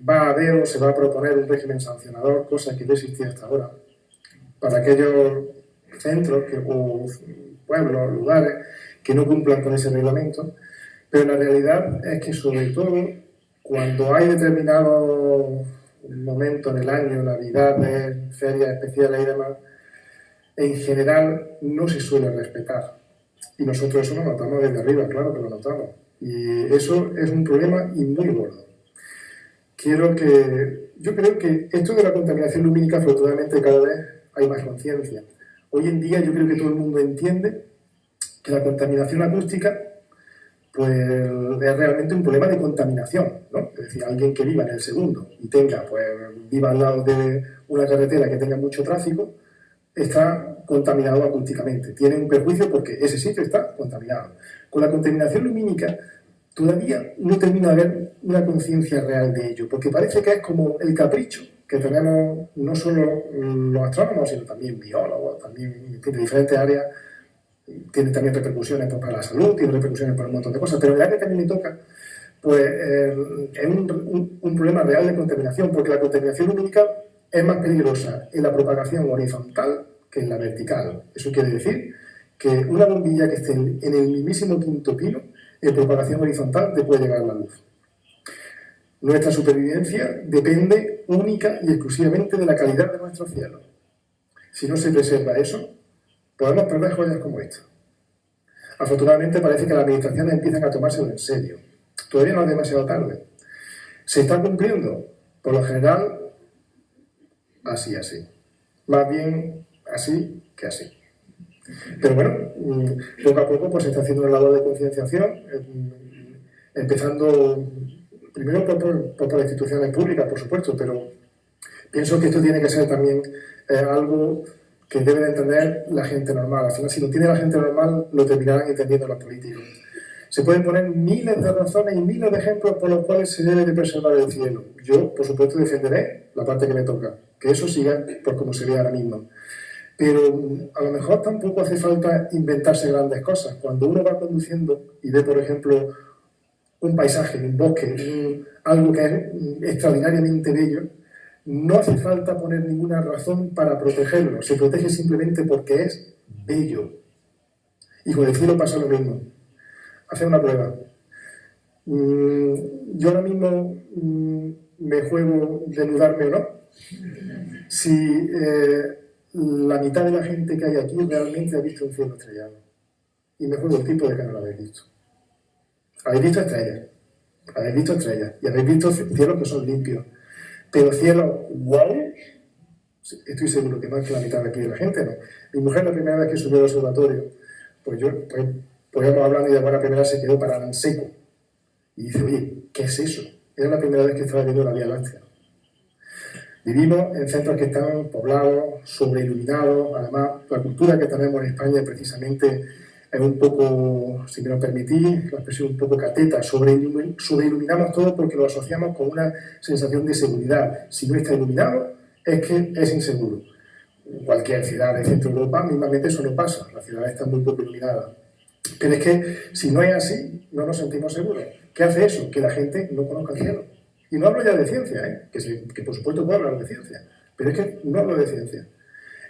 va a haber o se va a proponer un régimen sancionador, cosa que no existía hasta ahora, para aquellos centros o pueblos, lugares que no cumplan con ese reglamento, pero la realidad es que sobre todo cuando hay determinados momentos en el año, navidades, ferias especiales y demás, en general no se suele respetar. Y nosotros eso lo notamos desde arriba, claro que lo notamos. Y eso es un problema y muy gordo. Yo creo que esto de la contaminación lumínica, afortunadamente, cada vez hay más conciencia. Hoy en día yo creo que todo el mundo entiende que la contaminación acústica pues es realmente un problema de contaminación, ¿no? Es decir, alguien que viva en el segundo y viva al lado de una carretera que tenga mucho tráfico, está contaminado acústicamente. Tiene un perjuicio porque ese sitio está contaminado. Con la contaminación lumínica todavía no termina de haber una conciencia real de ello, porque parece que es como el capricho que tenemos no solo los astrónomos, sino también biólogos, también de diferentes áreas. Tiene también repercusiones para la salud, tiene repercusiones para un montón de cosas, pero en el área que a mí me toca, pues es un problema real de contaminación, porque la contaminación lumínica es más peligrosa en la propagación horizontal que en la vertical. Eso quiere decir que una bombilla que esté en el mismísimo quinto pino, en propagación horizontal, te puede llegar a la luz. Nuestra supervivencia depende única y exclusivamente de la calidad de nuestro cielo. Si no se preserva eso, podemos perder joyas como esta. Afortunadamente parece que las administraciones empiezan a tomárselo en serio. Todavía no es demasiado tarde. ¿Se está cumpliendo? Por lo general, así. Más bien así que así. Pero bueno, poco a poco pues, se está haciendo una labor de concienciación, empezando primero por las instituciones públicas, por supuesto, pero pienso que esto tiene que ser también algo que debe de entender la gente normal. Al final, si lo tiene la gente normal, lo terminarán entendiendo los políticos. Se pueden poner miles de razones y miles de ejemplos por los cuales se debe de preservar el cielo. Yo, por supuesto, defenderé la parte que me toca, que eso siga por como se ve ahora mismo. Pero a lo mejor tampoco hace falta inventarse grandes cosas. Cuando uno va conduciendo y ve, por ejemplo, un paisaje, un bosque, algo que es extraordinariamente bello, no hace falta poner ninguna razón para protegerlo. Se protege simplemente porque es bello. Y con el cielo pasa lo mismo. Hacer una prueba. Yo ahora mismo me juego de nudarme o no. Si la mitad de la gente que hay aquí realmente ha visto un cielo estrellado. Y me juego el tipo de que no lo habéis visto. Habéis visto estrellas. Habéis visto estrellas. Y habéis visto cielos que son limpios. Pero cielo, wow, estoy seguro que más que la mitad de aquí de la gente, ¿no? Mi mujer, la primera vez que subió al observatorio, pues íbamos hablando y de buena primera se quedó parada en seco. Y dice, oye, ¿qué es eso? Era la primera vez que estaba viendo la Vía Láctea. Vivimos en centros que están poblados, sobreiluminados. Además, la cultura que tenemos en España precisamente es un poco, si me lo permitís, la expresión un poco cateta. Sobreiluminamos todo porque lo asociamos con una sensación de seguridad. Si no está iluminado, es que es inseguro. En cualquier ciudad de Centro Europa, mismamente eso no pasa. Las ciudades están muy poco iluminadas. Pero es que si no es así, no nos sentimos seguros. ¿Qué hace eso? Que la gente no conozca el cielo. Y no hablo ya de ciencia, que por supuesto puedo hablar de ciencia, pero es que no hablo de ciencia.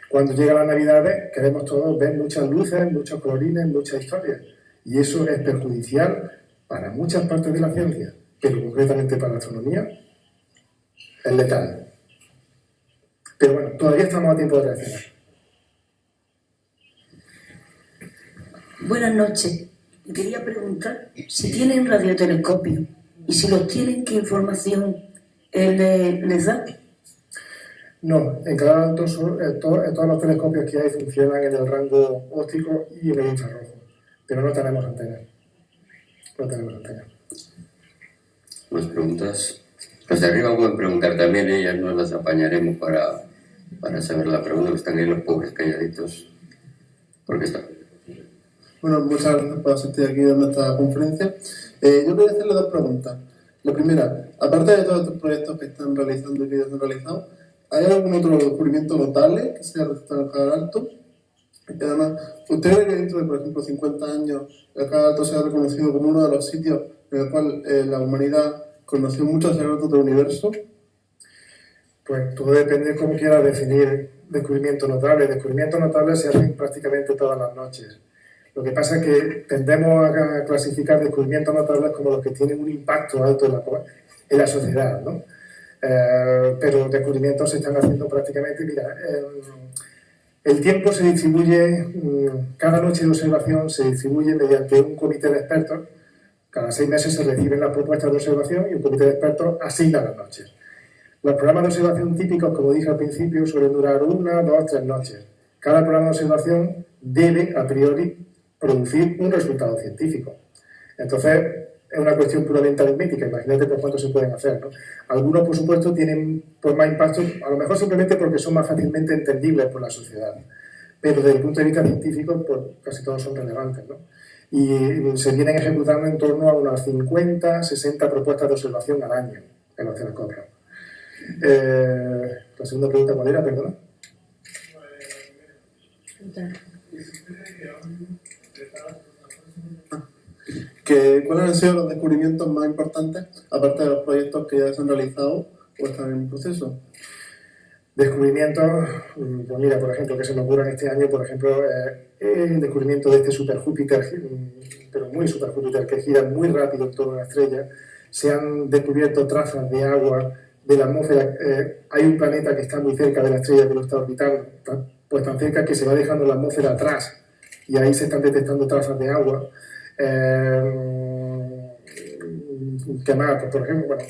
Cuando llega la Navidad, queremos todos ver muchas luces, muchos colorines, muchas historias. Y eso es perjudicial para muchas partes de la ciencia, pero concretamente para la astronomía, es letal. Pero bueno, todavía estamos a tiempo de reaccionar. Buenas noches. Quería preguntar si tienen radiotelescopio y si los tienen, ¿qué información les da? No, en cada alto todos los telescopios que hay funcionan en el rango óptico y en el infrarrojo, pero no tenemos antenas. No tenemos antenas. ¿Más preguntas? Los de arriba pueden preguntar también, ellas no las apañaremos para saber la pregunta, que están ahí los pobres calladitos. Porque está. Bueno, muchas gracias por asistir aquí a nuestra conferencia. Yo quería hacerle dos preguntas. La primera, aparte de todos estos proyectos que están realizando y que ya se han realizado, ¿hay algún otro descubrimiento notable que se haya realizado en el Calar Alto? Y además, ¿usted cree que dentro de, por ejemplo, 50 años, el Calar Alto sea reconocido como uno de los sitios en el cual la humanidad conoció muchos secretos del universo? Pues todo depende de cómo quieras definir descubrimientos notables. Descubrimientos notables se hacen prácticamente todas las noches. Lo que pasa es que tendemos a clasificar descubrimientos notables como los que tienen un impacto alto en la sociedad, ¿no? Pero descubrimientos se están haciendo prácticamente. Mira, el tiempo se distribuye, cada noche de observación se distribuye mediante un comité de expertos. Cada 6 meses se reciben las propuestas de observación y un comité de expertos asigna las noches. Los programas de observación típicos, como dije al principio, suelen durar 1, 2, 3 noches. Cada programa de observación debe, a priori, producir un resultado científico. Entonces, es una cuestión puramente aritmética, imagínate por cuánto se pueden hacer, ¿no? Algunos, por supuesto, tienen pues, más impacto, a lo mejor simplemente porque son más fácilmente entendibles por la sociedad, pero desde el punto de vista científico, pues casi todos son relevantes, ¿no? Y se vienen ejecutando en torno a unas 50, 60 propuestas de observación al año en los telescopios. La segunda pregunta, ¿cuál era? Perdona. ¿Cuáles han sido los descubrimientos más importantes, aparte de los proyectos que ya se han realizado o están en proceso? Descubrimientos, pues mira, por ejemplo, que se me ocurran este año, por ejemplo, el descubrimiento de este superjúpiter, pero muy superjúpiter, que gira muy rápido en torno a la estrella. Se han descubierto trazas de agua de la atmósfera. Hay un planeta que está muy cerca de la estrella que lo está orbitando, pues tan cerca que se va dejando la atmósfera atrás, y ahí se están detectando trazas de agua. ¿Qué más? Pues, por ejemplo, bueno,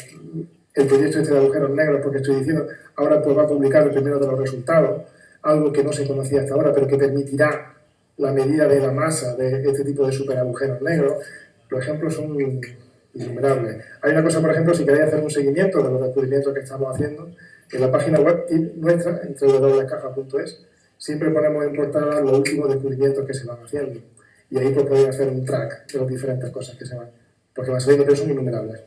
el proyecto de agujeros negros, porque estoy diciendo, ahora pues va a publicar el primero de los resultados, algo que no se conocía hasta ahora, pero que permitirá la medida de la masa de este tipo de superagujeros negros. Los ejemplos son innumerables. Hay una cosa, por ejemplo, si queréis hacer un seguimiento de los descubrimientos que estamos haciendo, en la página web nuestra, entre www.caja.es, siempre ponemos en portada los últimos descubrimientos que se van haciendo. Y ahí pues podéis hacer un track de las diferentes cosas que se van, porque van saliendo, pero son innumerables.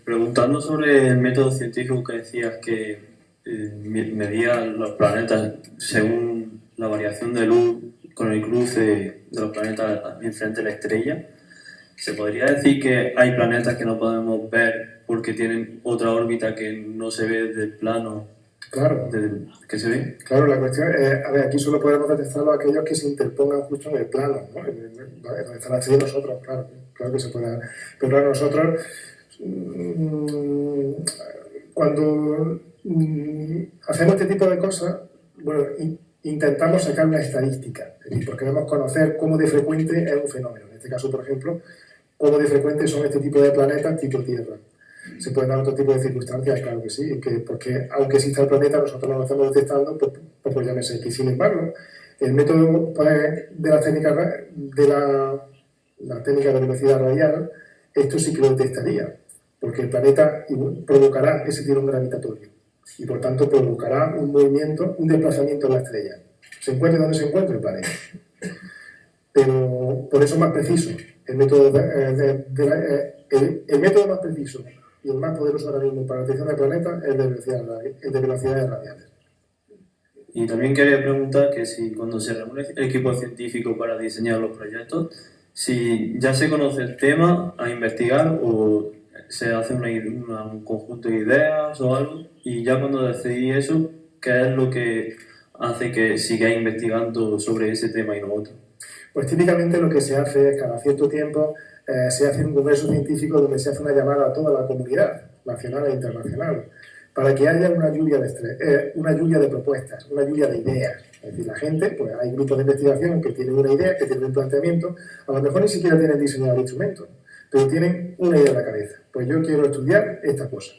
Preguntando sobre el método científico que decías que medía los planetas según la variación de luz con el cruce de los planetas enfrente de la estrella, ¿se podría decir que hay planetas que no podemos ver porque tienen otra órbita que no se ve del plano? Claro. ¿Qué se ve? Claro, la cuestión es, a ver, aquí solo podemos detectarlo aquellos que se interpongan justo en el plano, ¿no? Donde está la estrella nosotros, claro que se puede. Pero claro, nosotros, cuando hacemos este tipo de cosas, bueno, intentamos sacar una estadística, es decir, porque queremos conocer cómo de frecuente es un fenómeno. En este caso, por ejemplo, cómo de frecuente son este tipo de planetas tipo Tierra. ¿Se pueden dar otro tipo de circunstancias? Claro que sí, porque aunque exista el planeta, nosotros no lo estamos detectando, pues llámese X. Sin embargo, el método pues, de la técnica de velocidad radial, esto sí que lo detectaría, porque el planeta provocará ese tirón gravitatorio y por tanto provocará un movimiento, un desplazamiento en la estrella. Se encuentre donde se encuentre el planeta. Pero por eso es más preciso. El método más preciso y el más poderoso ahora mismo para la detección del planeta es el de velocidades radiales. Y también quería preguntar que si cuando se reúne el equipo científico para diseñar los proyectos, si ya se conoce el tema a investigar o se hace un conjunto de ideas o algo, y ya cuando decidí eso, ¿qué es lo que hace que sigáis investigando sobre ese tema y no otro? Pues típicamente lo que se hace es cada cierto tiempo se hace un congreso científico donde se hace una llamada a toda la comunidad, nacional e internacional, para que haya una lluvia de propuestas, una lluvia de ideas. Es decir, la gente, pues hay grupos de investigación que tienen una idea, que tienen un planteamiento, a lo mejor ni siquiera tienen diseñado el instrumento, pero tienen una idea en la cabeza. Pues yo quiero estudiar esta cosa.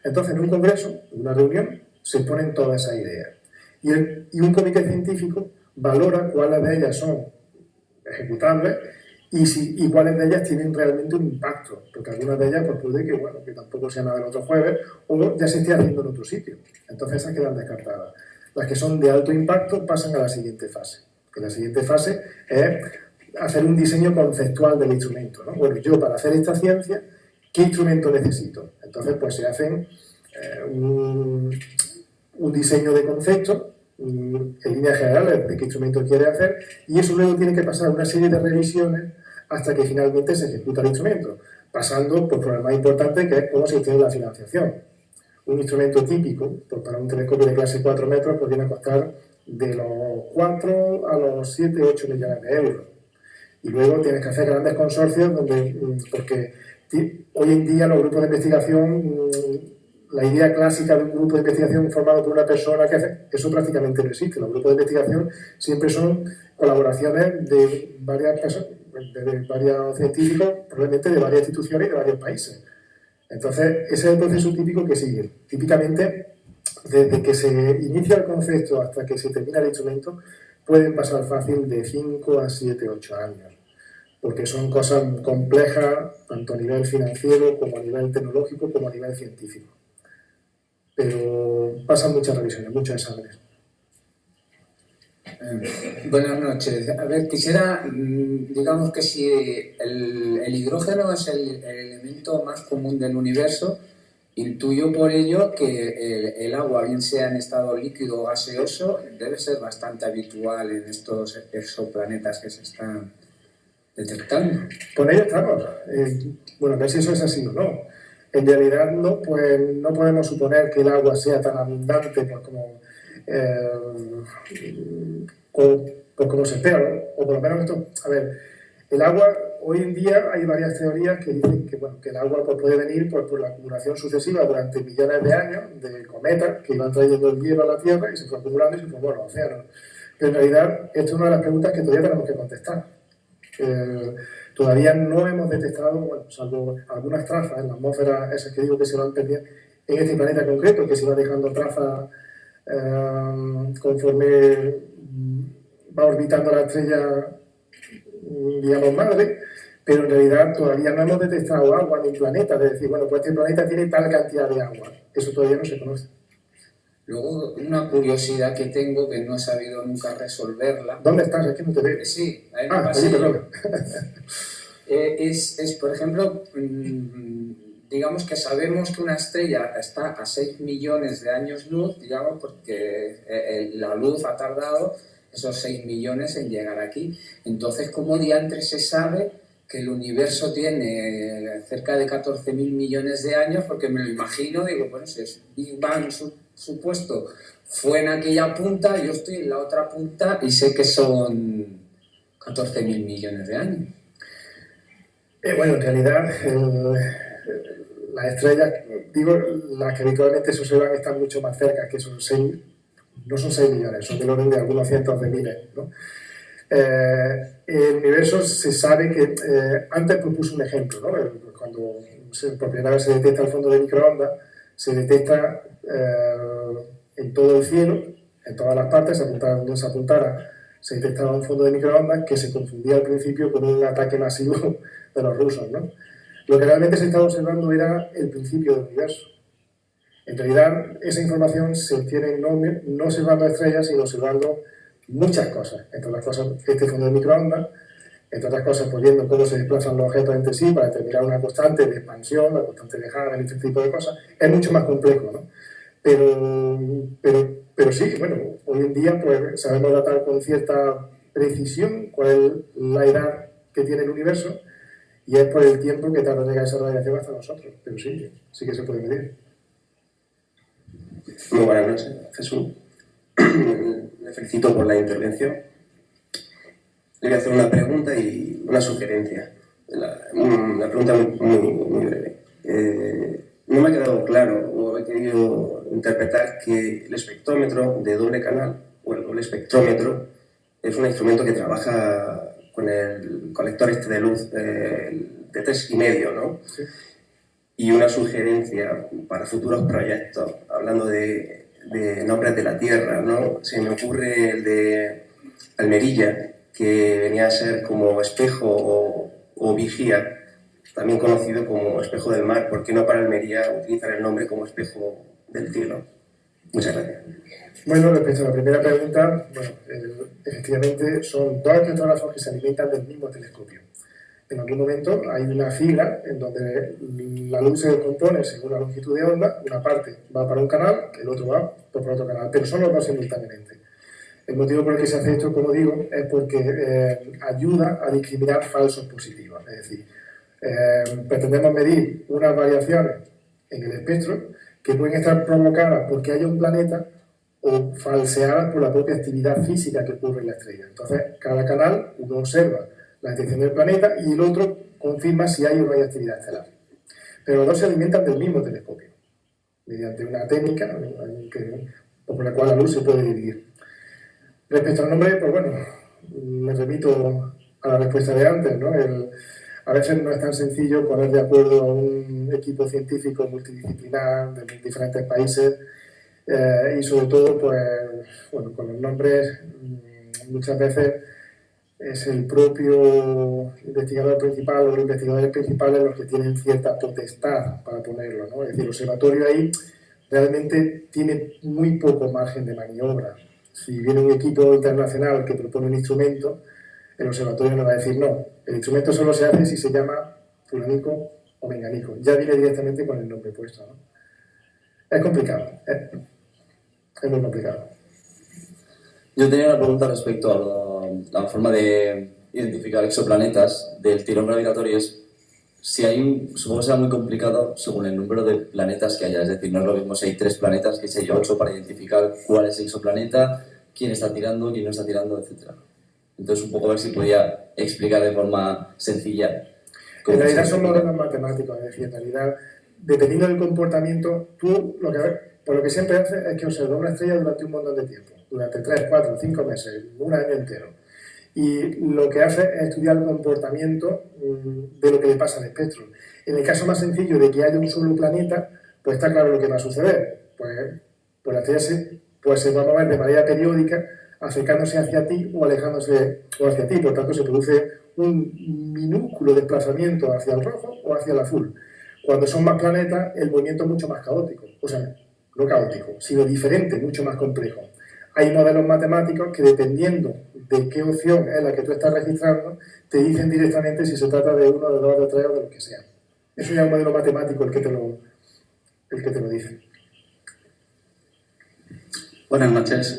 Entonces, en un congreso, en una reunión, se ponen todas esas ideas. Y un comité científico valora cuáles de ellas son ejecutables y cuáles de ellas tienen realmente un impacto, porque algunas de ellas pues puede que tampoco sea nada del otro jueves o ya se esté haciendo en otro sitio. Entonces esas quedan descartadas. Las que son de alto impacto pasan a la siguiente fase. Que la siguiente fase es hacer un diseño conceptual del instrumento, ¿no? Bueno, yo para hacer esta ciencia, ¿qué instrumento necesito? Entonces pues se hacen un diseño de concepto en líneas generales de qué instrumento quiere hacer, y eso luego tiene que pasar una serie de revisiones hasta que finalmente se ejecuta el instrumento, pasando pues, por el más importante, que es cómo se obtiene la financiación. Un instrumento típico, pues, para un telescopio de clase 4 metros, pues viene a costar de los 4 a los 7, 8 millones de euros. Y luego tienes que hacer grandes consorcios, porque hoy en día los grupos de investigación, la idea clásica de un grupo de investigación formado por una persona que hace, eso prácticamente no existe. Los grupos de investigación siempre son colaboraciones de varias personas, de varios científicos, probablemente de varias instituciones y de varios países. Entonces, ese es el proceso típico que sigue. Típicamente, desde que se inicia el concepto hasta que se termina el instrumento, pueden pasar fácil de 5 a 7, 8 años, porque son cosas complejas tanto a nivel financiero como a nivel tecnológico como a nivel científico. Pero pasan muchas revisiones, muchos exámenes. Buenas noches. A ver, quisiera, digamos que si el hidrógeno es el elemento más común del universo, intuyo por ello que el agua, bien sea en estado líquido o gaseoso, debe ser bastante habitual en estos exoplanetas que se están detectando. Con ello estamos. Bueno, a ver si eso es así o no. En realidad no, pues, no podemos suponer que el agua sea tan abundante pues, como se espera, o por lo menos esto, a ver, el agua, hoy en día hay varias teorías que dicen que, bueno, que el agua pues, puede venir pues, por la acumulación sucesiva durante millones de años de cometas que iban trayendo el hielo a la Tierra y se fue acumulando y se formó los océanos. Pero en realidad, esta es una de las preguntas que todavía tenemos que contestar. Todavía no hemos detectado, bueno, salvo algunas trazas en la atmósfera, esas que digo que se van perdiendo en este planeta concreto, que se va dejando trazas conforme va orbitando la estrella, digamos, madre, pero en realidad todavía no hemos detectado agua en el planeta, es decir, bueno, pues este planeta tiene tal cantidad de agua, eso todavía no se conoce. Luego, una curiosidad que tengo que no he sabido nunca resolverla. ¿Dónde estás? Es que no te veo. Sí, ahí es, por ejemplo, digamos que sabemos que una estrella está a 6 millones de años luz, digamos, porque la luz ha tardado esos 6 millones en llegar aquí. Entonces, ¿cómo diantres se sabe que el universo tiene cerca de 14.000 millones de años? Porque me lo imagino, digo, bueno, si es Big Bang supuesto fue en aquella punta, yo estoy en la otra punta y sé que son 14.000 millones de años. Bueno, en realidad, las estrellas, digo, las que habitualmente se observan están mucho más cerca, que son 6, no son 6 millones, son del orden de algunos cientos de miles, ¿no? El universo se sabe que, antes puse un ejemplo, ¿no? Cuando por primera vez se detecta el fondo de microondas, se detecta en todo el cielo, en todas las partes, donde se apuntara, se detectaba un fondo de microondas que se confundía al principio con un ataque masivo de los rusos, ¿no? Lo que realmente se estaba observando era el principio del universo. En realidad, esa información se obtiene no observando estrellas, sino observando muchas cosas. Entre las cosas, este fondo de microondas, entre otras cosas, pues viendo cómo se desplazan los objetos entre sí para determinar una constante de expansión, la constante de Hubble, este tipo de cosas. Es mucho más complejo, ¿no? Pero sí, bueno, hoy en día pues, sabemos datar con cierta precisión cuál es la edad que tiene el universo y es por el tiempo que tarda en llegar esa radiación hasta nosotros. Pero sí que se puede medir. Muy buenas noches, Jesús. Le felicito por la intervención. Le voy a hacer una pregunta y una sugerencia. Una pregunta muy breve. No me ha quedado claro, o he querido interpretar que el espectrómetro de doble canal, o el doble espectrómetro, es un instrumento que trabaja con el colector este de luz de 3,5, ¿no? Sí. Y una sugerencia para futuros proyectos, hablando de nombres de la Tierra, ¿no? Se me ocurre el de Almerilla, que venía a ser como espejo o vigía, también conocido como espejo del mar. ¿Por qué no para Almería utilizar el nombre como espejo del cielo? Muchas gracias. Bueno, respecto a la primera pregunta, bueno, efectivamente son dos espectrógrafos que se alimentan del mismo telescopio. En algún momento hay una fila en donde la luz se descompone según la longitud de onda, una parte va para un canal, el otro va por otro canal, pero son los dos simultáneamente. El motivo por el que se hace esto, como digo, es porque ayuda a discriminar falsos positivos. Es decir, pretendemos medir unas variaciones en el espectro que pueden estar provocadas porque haya un planeta o falseadas por la propia actividad física que ocurre en la estrella. Entonces, cada canal uno observa la detección del planeta y el otro confirma si hay o no hay actividad estelar. Pero los dos se alimentan del mismo telescopio, mediante una técnica por la cual la luz se puede dividir. Respecto al nombre, pues bueno, me remito a la respuesta de antes, ¿no? A veces no es tan sencillo poner de acuerdo a un equipo científico multidisciplinar de diferentes países y sobre todo, pues, bueno, con los nombres Muchas veces es el propio investigador principal o los investigadores principales los que tienen cierta potestad para ponerlo, ¿no? Es decir, el observatorio ahí realmente tiene muy poco margen de maniobra. Si viene un equipo internacional que propone un instrumento, el observatorio no va a decir no. El instrumento solo se hace si se llama fulanico o menganico. Ya viene directamente con el nombre puesto, ¿no? Es complicado, es muy complicado. Yo tenía una pregunta respecto a la forma de identificar exoplanetas del tirón gravitatorio. Si hay supongo que será muy complicado según el número de planetas que haya. Es decir, no es lo mismo si hay 3 planetas que si hay 8 para identificar cuál es el exoplaneta, quién está tirando, quién no está tirando, etc. Entonces, un poco a ver si podía explicar de forma sencilla. En realidad son modelos matemáticos, es decir, en realidad, dependiendo del comportamiento, tú por lo que siempre haces es que observas una estrella durante un montón de tiempo, durante 3, 4, 5 meses, un año entero. Y lo que hace es estudiar el comportamiento de lo que le pasa al espectro. En el caso más sencillo de que haya un solo planeta, pues está claro lo que va a suceder. Pues la estrella se va a mover de manera periódica, acercándose hacia ti o alejándose hacia ti. Por tanto, se produce un minúsculo desplazamiento hacia el rojo o hacia el azul. Cuando son más planetas, el movimiento es mucho más caótico. O sea, no caótico, sino diferente, mucho más complejo. Hay modelos matemáticos que, dependiendo de qué opción es la que tú estás registrando, te dicen directamente si se trata de 1, de 2, de 3 o de lo que sea. Eso ya es un modelo matemático el que te lo dice. Buenas noches.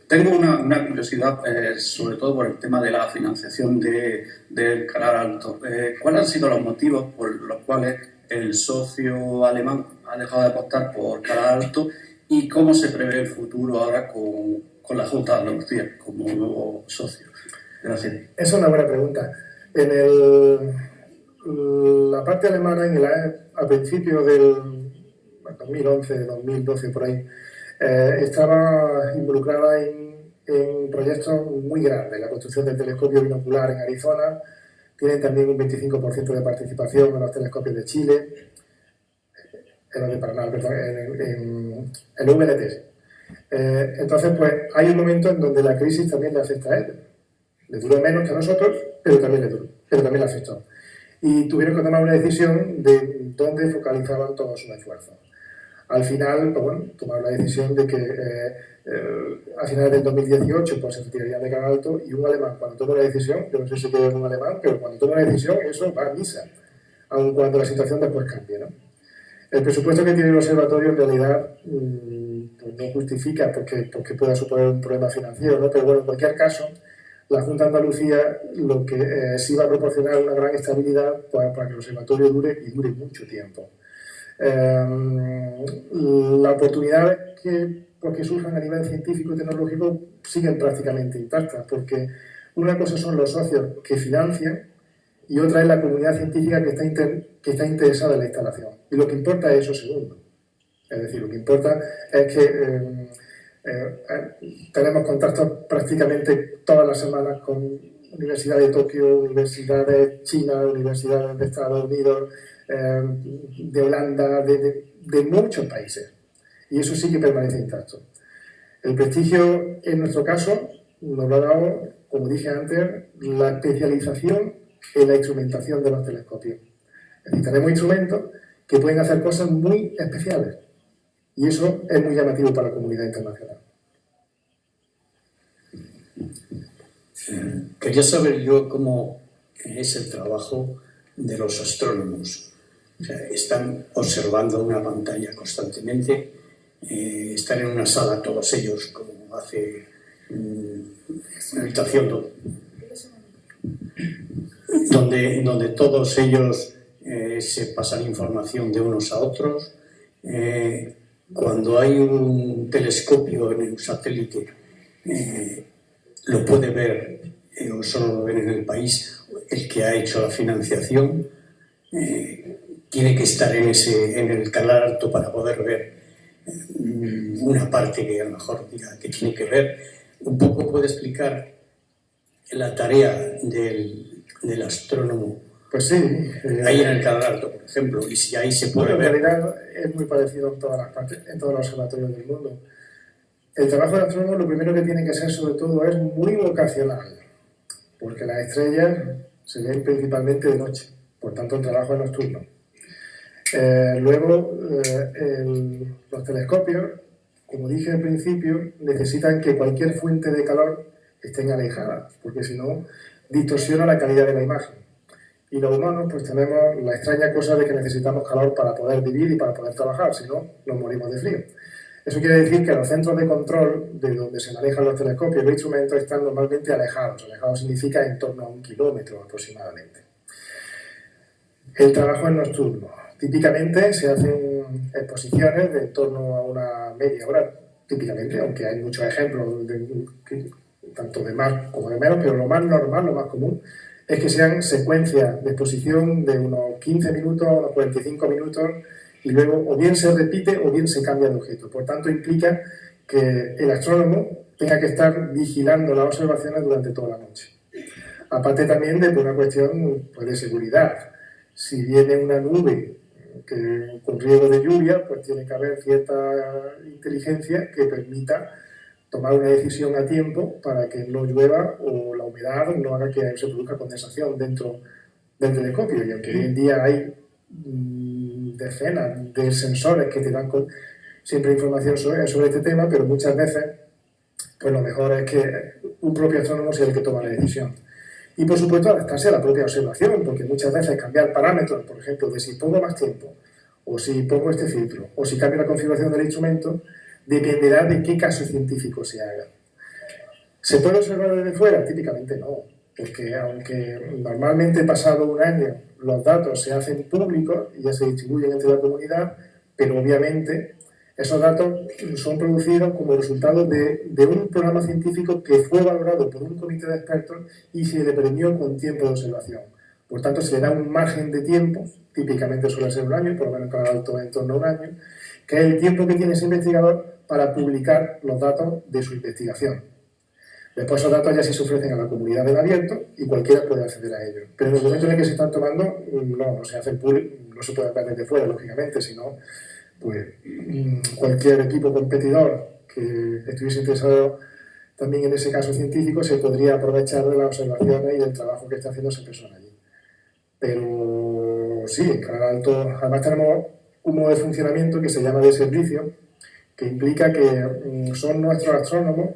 Tengo una curiosidad, sobre todo por el tema de la financiación del Canal Alto. ¿Cuáles han sido los motivos por los cuales el socio alemán ha dejado de apostar por Canal Alto y cómo se prevé el futuro ahora con la Junta de Andalucía como nuevo socio? Gracias. Es una buena pregunta. La parte alemana, a principios del 2011, 2012, por ahí, estaba involucrada en proyectos muy grandes. La construcción del telescopio binocular en Arizona, tienen también un 25% de participación en los telescopios de Chile, en los de Paraná, perdón, en el VLT. Entonces, pues hay un momento en donde la crisis también le afecta a ellos. Le duró menos que a nosotros, pero también le afectó. Y tuvieron que tomar una decisión de dónde focalizaban todos sus esfuerzos. Al final, pues bueno, tomaron la decisión de que a finales del 2018 pues, se retirarían de Canal Alto, y un alemán, cuando toma una decisión, yo no sé si quiere un alemán, pero cuando toma una decisión, eso va a misa, aun cuando la situación después cambie, ¿no? El presupuesto que tiene el observatorio en realidad pues no justifica porque pueda suponer un problema financiero, ¿no? Pero bueno, en cualquier caso, la Junta de Andalucía lo que sí va a proporcionar una gran estabilidad para que el observatorio dure mucho tiempo. Las oportunidades que surjan a nivel científico y tecnológico siguen prácticamente intactas, porque una cosa son los socios que financian y otra es la comunidad científica que está interesada en la instalación. Y lo que importa es eso segundo. Es decir, lo que importa es que tenemos contactos prácticamente todas las semanas con universidades de Tokio, universidades chinas, universidades de Estados Unidos, de Holanda, de muchos países. Y eso sí que permanece intacto. El prestigio, en nuestro caso, nos lo ha dado, como dije antes, la especialización en la instrumentación de los telescopios. Es decir, tenemos instrumentos que pueden hacer cosas muy especiales. Y eso es muy llamativo para la comunidad internacional. Quería saber yo cómo es el trabajo de los astrónomos. O sea, están observando una pantalla constantemente, están en una sala todos ellos, como hace una habitación donde todos ellos se pasan información de unos a otros. Cuando hay un telescopio en un satélite, lo puede ver, o solo lo ven en el país, el que ha hecho la financiación. Tiene que estar en el Canal Alto para poder ver una parte que a lo mejor diga que tiene que ver. Un poco puede explicar la tarea del astrónomo. Pues sí. Ahí en el Canal Alto, por ejemplo, y si ahí se puede ver. En realidad es muy parecido en todas las partes, en todos los observatorios del mundo. El trabajo de astrónomo lo primero que tiene que ser sobre todo es muy vocacional, porque las estrellas se ven principalmente de noche, por tanto el trabajo es nocturno. Luego, los telescopios, como dije al principio, necesitan que cualquier fuente de calor esté alejada, porque si no, distorsiona la calidad de la imagen. Y los humanos pues tenemos la extraña cosa de que necesitamos calor para poder vivir y para poder trabajar, si no, nos morimos de frío. Eso quiere decir que los centros de control de donde se manejan los telescopios y los instrumentos están normalmente alejados. Alejados significa en torno a 1 kilómetro aproximadamente. El trabajo es nocturno. Típicamente se hacen exposiciones de en torno a una media hora, típicamente, aunque hay muchos ejemplos tanto de más como de menos, pero lo más normal, lo más común, es que sean secuencias de exposición de unos 15 minutos, unos 45 minutos, y luego o bien se repite o bien se cambia de objeto. Por tanto, implica que el astrónomo tenga que estar vigilando las observaciones durante toda la noche. Aparte también de una cuestión pues, de seguridad. Si viene una nube con riesgo de lluvia, pues tiene que haber cierta inteligencia que permita tomar una decisión a tiempo para que no llueva o la humedad no haga que se produzca condensación dentro del telescopio. Y aunque hoy en día hay decenas de sensores que te dan siempre información sobre este tema, pero muchas veces pues lo mejor es que un propio astrónomo sea el que toma la decisión. Y por supuesto adaptarse a la propia observación, porque muchas veces cambiar parámetros, por ejemplo, de si pongo más tiempo, o si pongo este filtro, o si cambio la configuración del instrumento, dependerá de qué caso científico se haga. ¿Se puede observar desde fuera? Típicamente no, porque aunque normalmente pasado un año los datos se hacen públicos y ya se distribuyen entre la comunidad, pero obviamente esos datos son producidos como resultado de un programa científico que fue valorado por un comité de expertos y se le premió con tiempo de observación. Por tanto, se le da un margen de tiempo, típicamente suele ser un año, por lo menos cada alto en torno a un año, que es el tiempo que tiene ese investigador para publicar los datos de su investigación. Después esos datos ya sí se ofrecen a la comunidad en abierto y cualquiera puede acceder a ellos. Pero en el momento en el que se están tomando, no se hacen públicos, no se pueden ver desde fuera, lógicamente, sino pues cualquier equipo competidor que estuviese interesado también en ese caso científico se podría aprovechar de las observaciones y del trabajo que está haciendo esa persona allí. Pero sí, en Canal Alto además tenemos un modo de funcionamiento que se llama de servicio, que implica que son nuestros astrónomos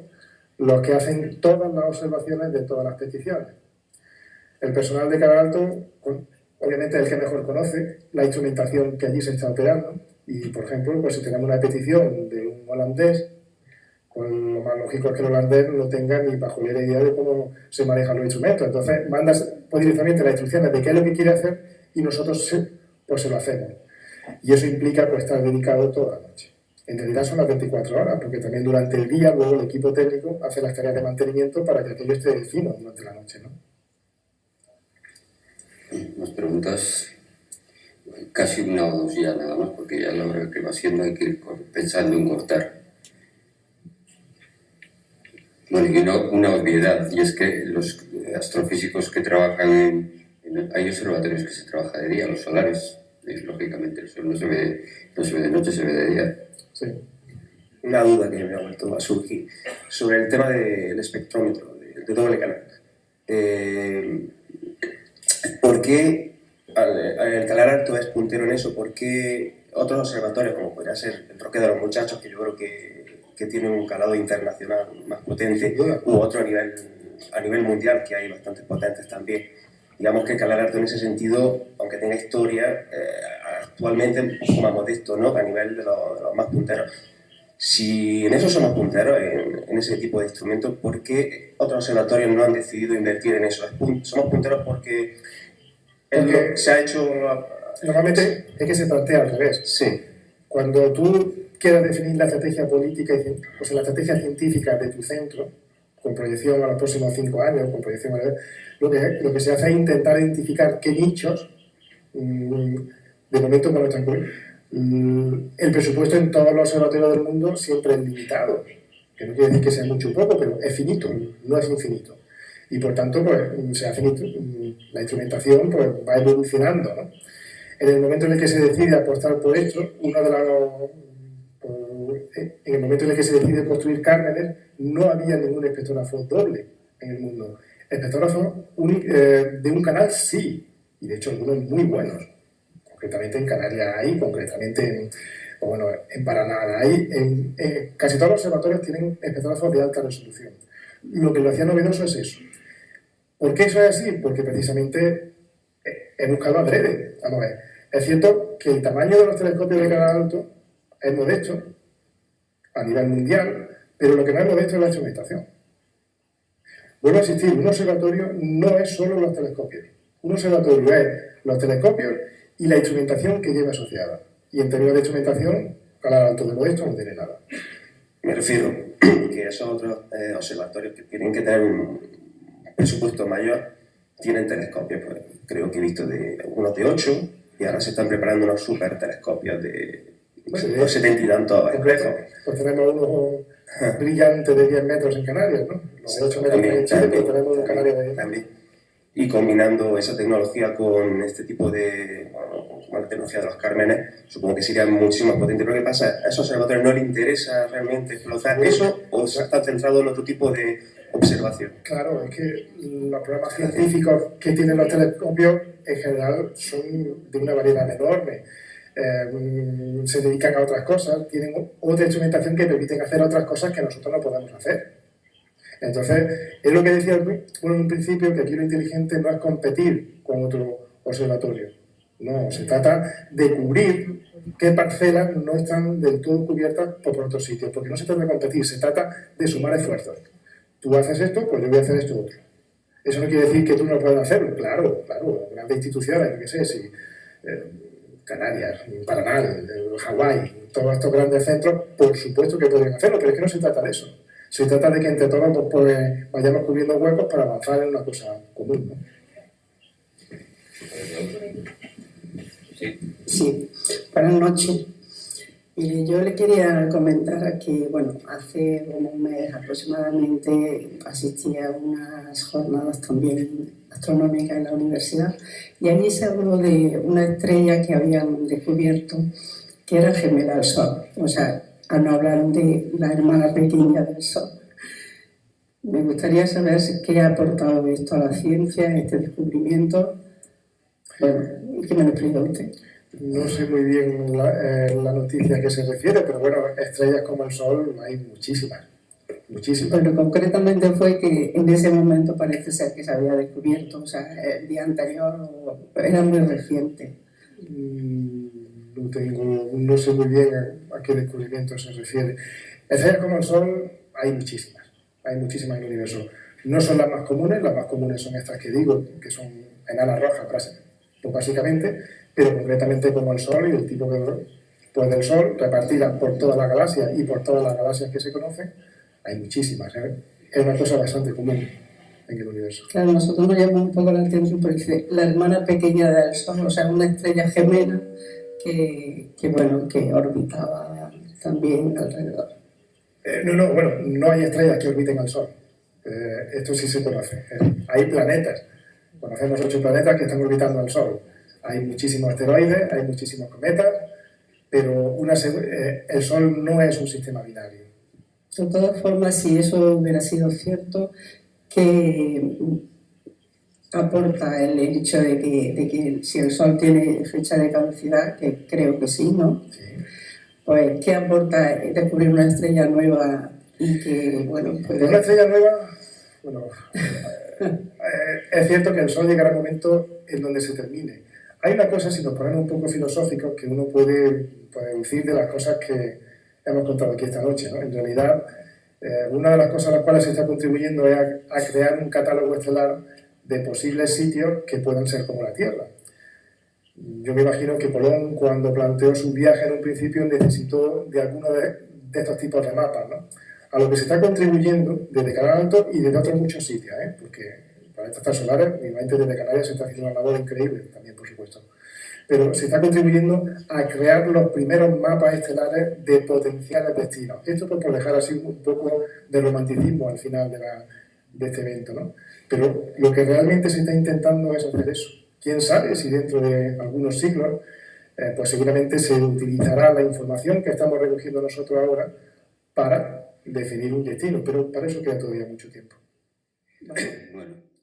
los que hacen todas las observaciones de todas las peticiones. El personal de Canal Alto, obviamente, es el que mejor conoce la instrumentación que allí se está operando. Y, por ejemplo, pues si tenemos una petición de un holandés, pues lo más lógico es que el holandés no tenga ni pajolera idea de cómo se manejan los instrumentos. Entonces, mandas pues, directamente las instrucciones de qué es lo que quiere hacer y nosotros pues se lo hacemos. Y eso implica pues, estar dedicado toda la noche. En realidad son las 24 horas, porque también durante el día luego el equipo técnico hace las tareas de mantenimiento para que aquello esté fino durante la noche, ¿no? Más preguntas. Casi una o dos ya nada más, porque ya la hora que va siendo hay que ir pensando en cortar. Bueno, y una obviedad, y es que los astrofísicos que trabajan hay observatorios que se trabaja de día, los solares, lógicamente el sol no se ve de noche, se ve de día. Sí. Una duda que me ha vuelto a surgir sobre el tema del espectrómetro, de doble canal. ¿Por qué el Calar Alto es puntero en eso? ¿Por qué otros observatorios, como podría ser el Roque de los Muchachos, que yo creo que tiene un calado internacional más potente, u otro a nivel mundial, que hay bastantes potentes también? Digamos que Calar Alto en ese sentido, aunque tenga historia, actualmente es un poco más modesto, ¿no?, a nivel de los más punteros. Si en eso somos punteros, en ese tipo de instrumentos, ¿por qué otros observatorios no han decidido invertir en eso? Somos punteros porque se ha hecho... Normalmente es que se plantea al revés. Sí. Cuando tú quieras definir la estrategia política, o sea, la estrategia científica de tu centro, con proyección a los próximos 5 años, con proyección a lo que se hace es intentar identificar qué nichos, de momento no lo están cubriendo. El presupuesto en todos los observatorios del mundo siempre es limitado, que no quiere decir que sea mucho o poco, pero es finito, no es infinito. Y por tanto, pues, la instrumentación pues, va evolucionando, ¿no? En el momento en el que se decide apostar por esto, uno de los en el momento en el que se decide construir Cármenes, no había ningún espectrógrafo doble en el mundo. Espectrógrafos de un canal sí, y de hecho algunos muy buenos. Concretamente en Canarias hay, concretamente en Paraná hay. Casi todos los observatorios tienen espectrógrafos de alta resolución. Lo que lo hacía novedoso es eso. ¿Por qué eso es así? Porque precisamente he buscado adrede. Vamos a ver. Es cierto que el tamaño de los telescopios de canal alto es modesto a nivel mundial, pero lo que no es modesto es la instrumentación. Vuelvo a insistir, un observatorio no es solo los telescopios. Un observatorio es los telescopios y la instrumentación que lleva asociada. Y en términos de instrumentación, canal alto de modesto no tiene nada. Me refiero que esos otros observatorios que tienen que tener un presupuesto mayor tienen telescopios, pues, creo que he visto de unos de 8 y ahora se están preparando unos super telescopios de 70 y tantos espejos. Pues tenemos unos brillantes de 10 metros en Canarias, ¿no? Los de 8 metros en Chile, pero tenemos un Canarias de 10. También. Y combinando esa tecnología con este tipo de, con la tecnología de los Cármenes, supongo que sería muchísimo más potente. Pero ¿qué pasa? ¿A esos observatorios no les interesa realmente explotar eso o se está centrado en otro tipo de observación? Claro, es que los programas científicos que tienen los telescopios en general son de una variedad enorme. Se dedican a otras cosas, tienen otra instrumentación que permiten hacer otras cosas que nosotros no podemos hacer. Entonces, es lo que decía en un principio, que aquí lo inteligente no es competir con otro observatorio. No, se trata de cubrir qué parcelas no están del todo cubiertas por otros sitios, porque no se trata de competir, se trata de sumar esfuerzos. Tú haces esto, pues yo voy a hacer esto otro. Eso no quiere decir que tú no puedas hacerlo, claro, grandes instituciones, yo qué sé, si Canarias, Paraná, Hawái, todos estos grandes centros, por supuesto que podrían hacerlo, pero es que no se trata de eso. Se trata de que entre todos pues, vayamos cubriendo huecos para avanzar en una cosa común, ¿no? Sí, buenas noches. Mire, yo le quería comentar que, bueno, hace como un mes aproximadamente asistí a unas jornadas también astronómicas en la universidad y allí se habló de una estrella que habían descubierto que era gemela al Sol. O sea, no hablaron de la hermana pequeña del Sol. Me gustaría saber qué ha aportado esto a la ciencia, este descubrimiento. Bueno, ¿qué me lo explica usted? No sé muy bien la noticia a que se refiere, pero bueno, estrellas como el Sol hay muchísimas. Muchísimas. Pero concretamente fue que en ese momento parece ser que se había descubierto, o sea, el día anterior era muy reciente. No sé muy bien a qué descubrimiento se refiere. Estrellas como el Sol hay muchísimas en el universo. No son las más comunes son estas que digo, que son enanas rojas, pues básicamente, pero concretamente como el Sol y del tipo pues del Sol, repartidas por toda la galaxia y por todas las galaxias que se conocen, hay muchísimas. Es una cosa bastante común en el universo. Claro, nosotros nos llama un poco la atención porque dice la hermana pequeña del Sol, o sea, una estrella gemela que orbitaba también alrededor. No hay estrellas que orbiten al Sol. Esto sí se conoce. Hay planetas. Conocemos 8 planetas que están orbitando al Sol. Hay muchísimos asteroides, hay muchísimos cometas, pero el Sol no es un sistema binario. De todas formas, si eso hubiera sido cierto, ¿qué aporta el hecho de que si el Sol tiene fecha de caducidad, que creo que sí, ¿no? Sí. Pues, ¿qué aporta descubrir una estrella nueva y que, bueno, pues... Una estrella nueva, es cierto que el Sol llegará un momento en donde se termine. Hay una cosa, si nos ponemos un poco filosóficos, que uno puede deducir de las cosas que hemos contado aquí esta noche, ¿no? En realidad, una de las cosas a las cuales se está contribuyendo es a crear un catálogo estelar de posibles sitios que puedan ser como la Tierra. Yo me imagino que Colón, cuando planteó su viaje en un principio, necesitó de alguno de estos tipos de mapas, ¿no? A lo que se está contribuyendo desde Canal Alto y desde otros muchos sitios, porque planetas extrasolares, igualmente desde Canarias se está haciendo una labor increíble también, por supuesto. Pero se está contribuyendo a crear los primeros mapas estelares de potenciales destinos. Esto por dejar así un poco de romanticismo al final de este evento, ¿no? Pero lo que realmente se está intentando es hacer eso. ¿Quién sabe si dentro de algunos siglos pues seguramente se utilizará la información que estamos recogiendo nosotros ahora para definir un destino, pero para eso queda todavía mucho tiempo. Bueno.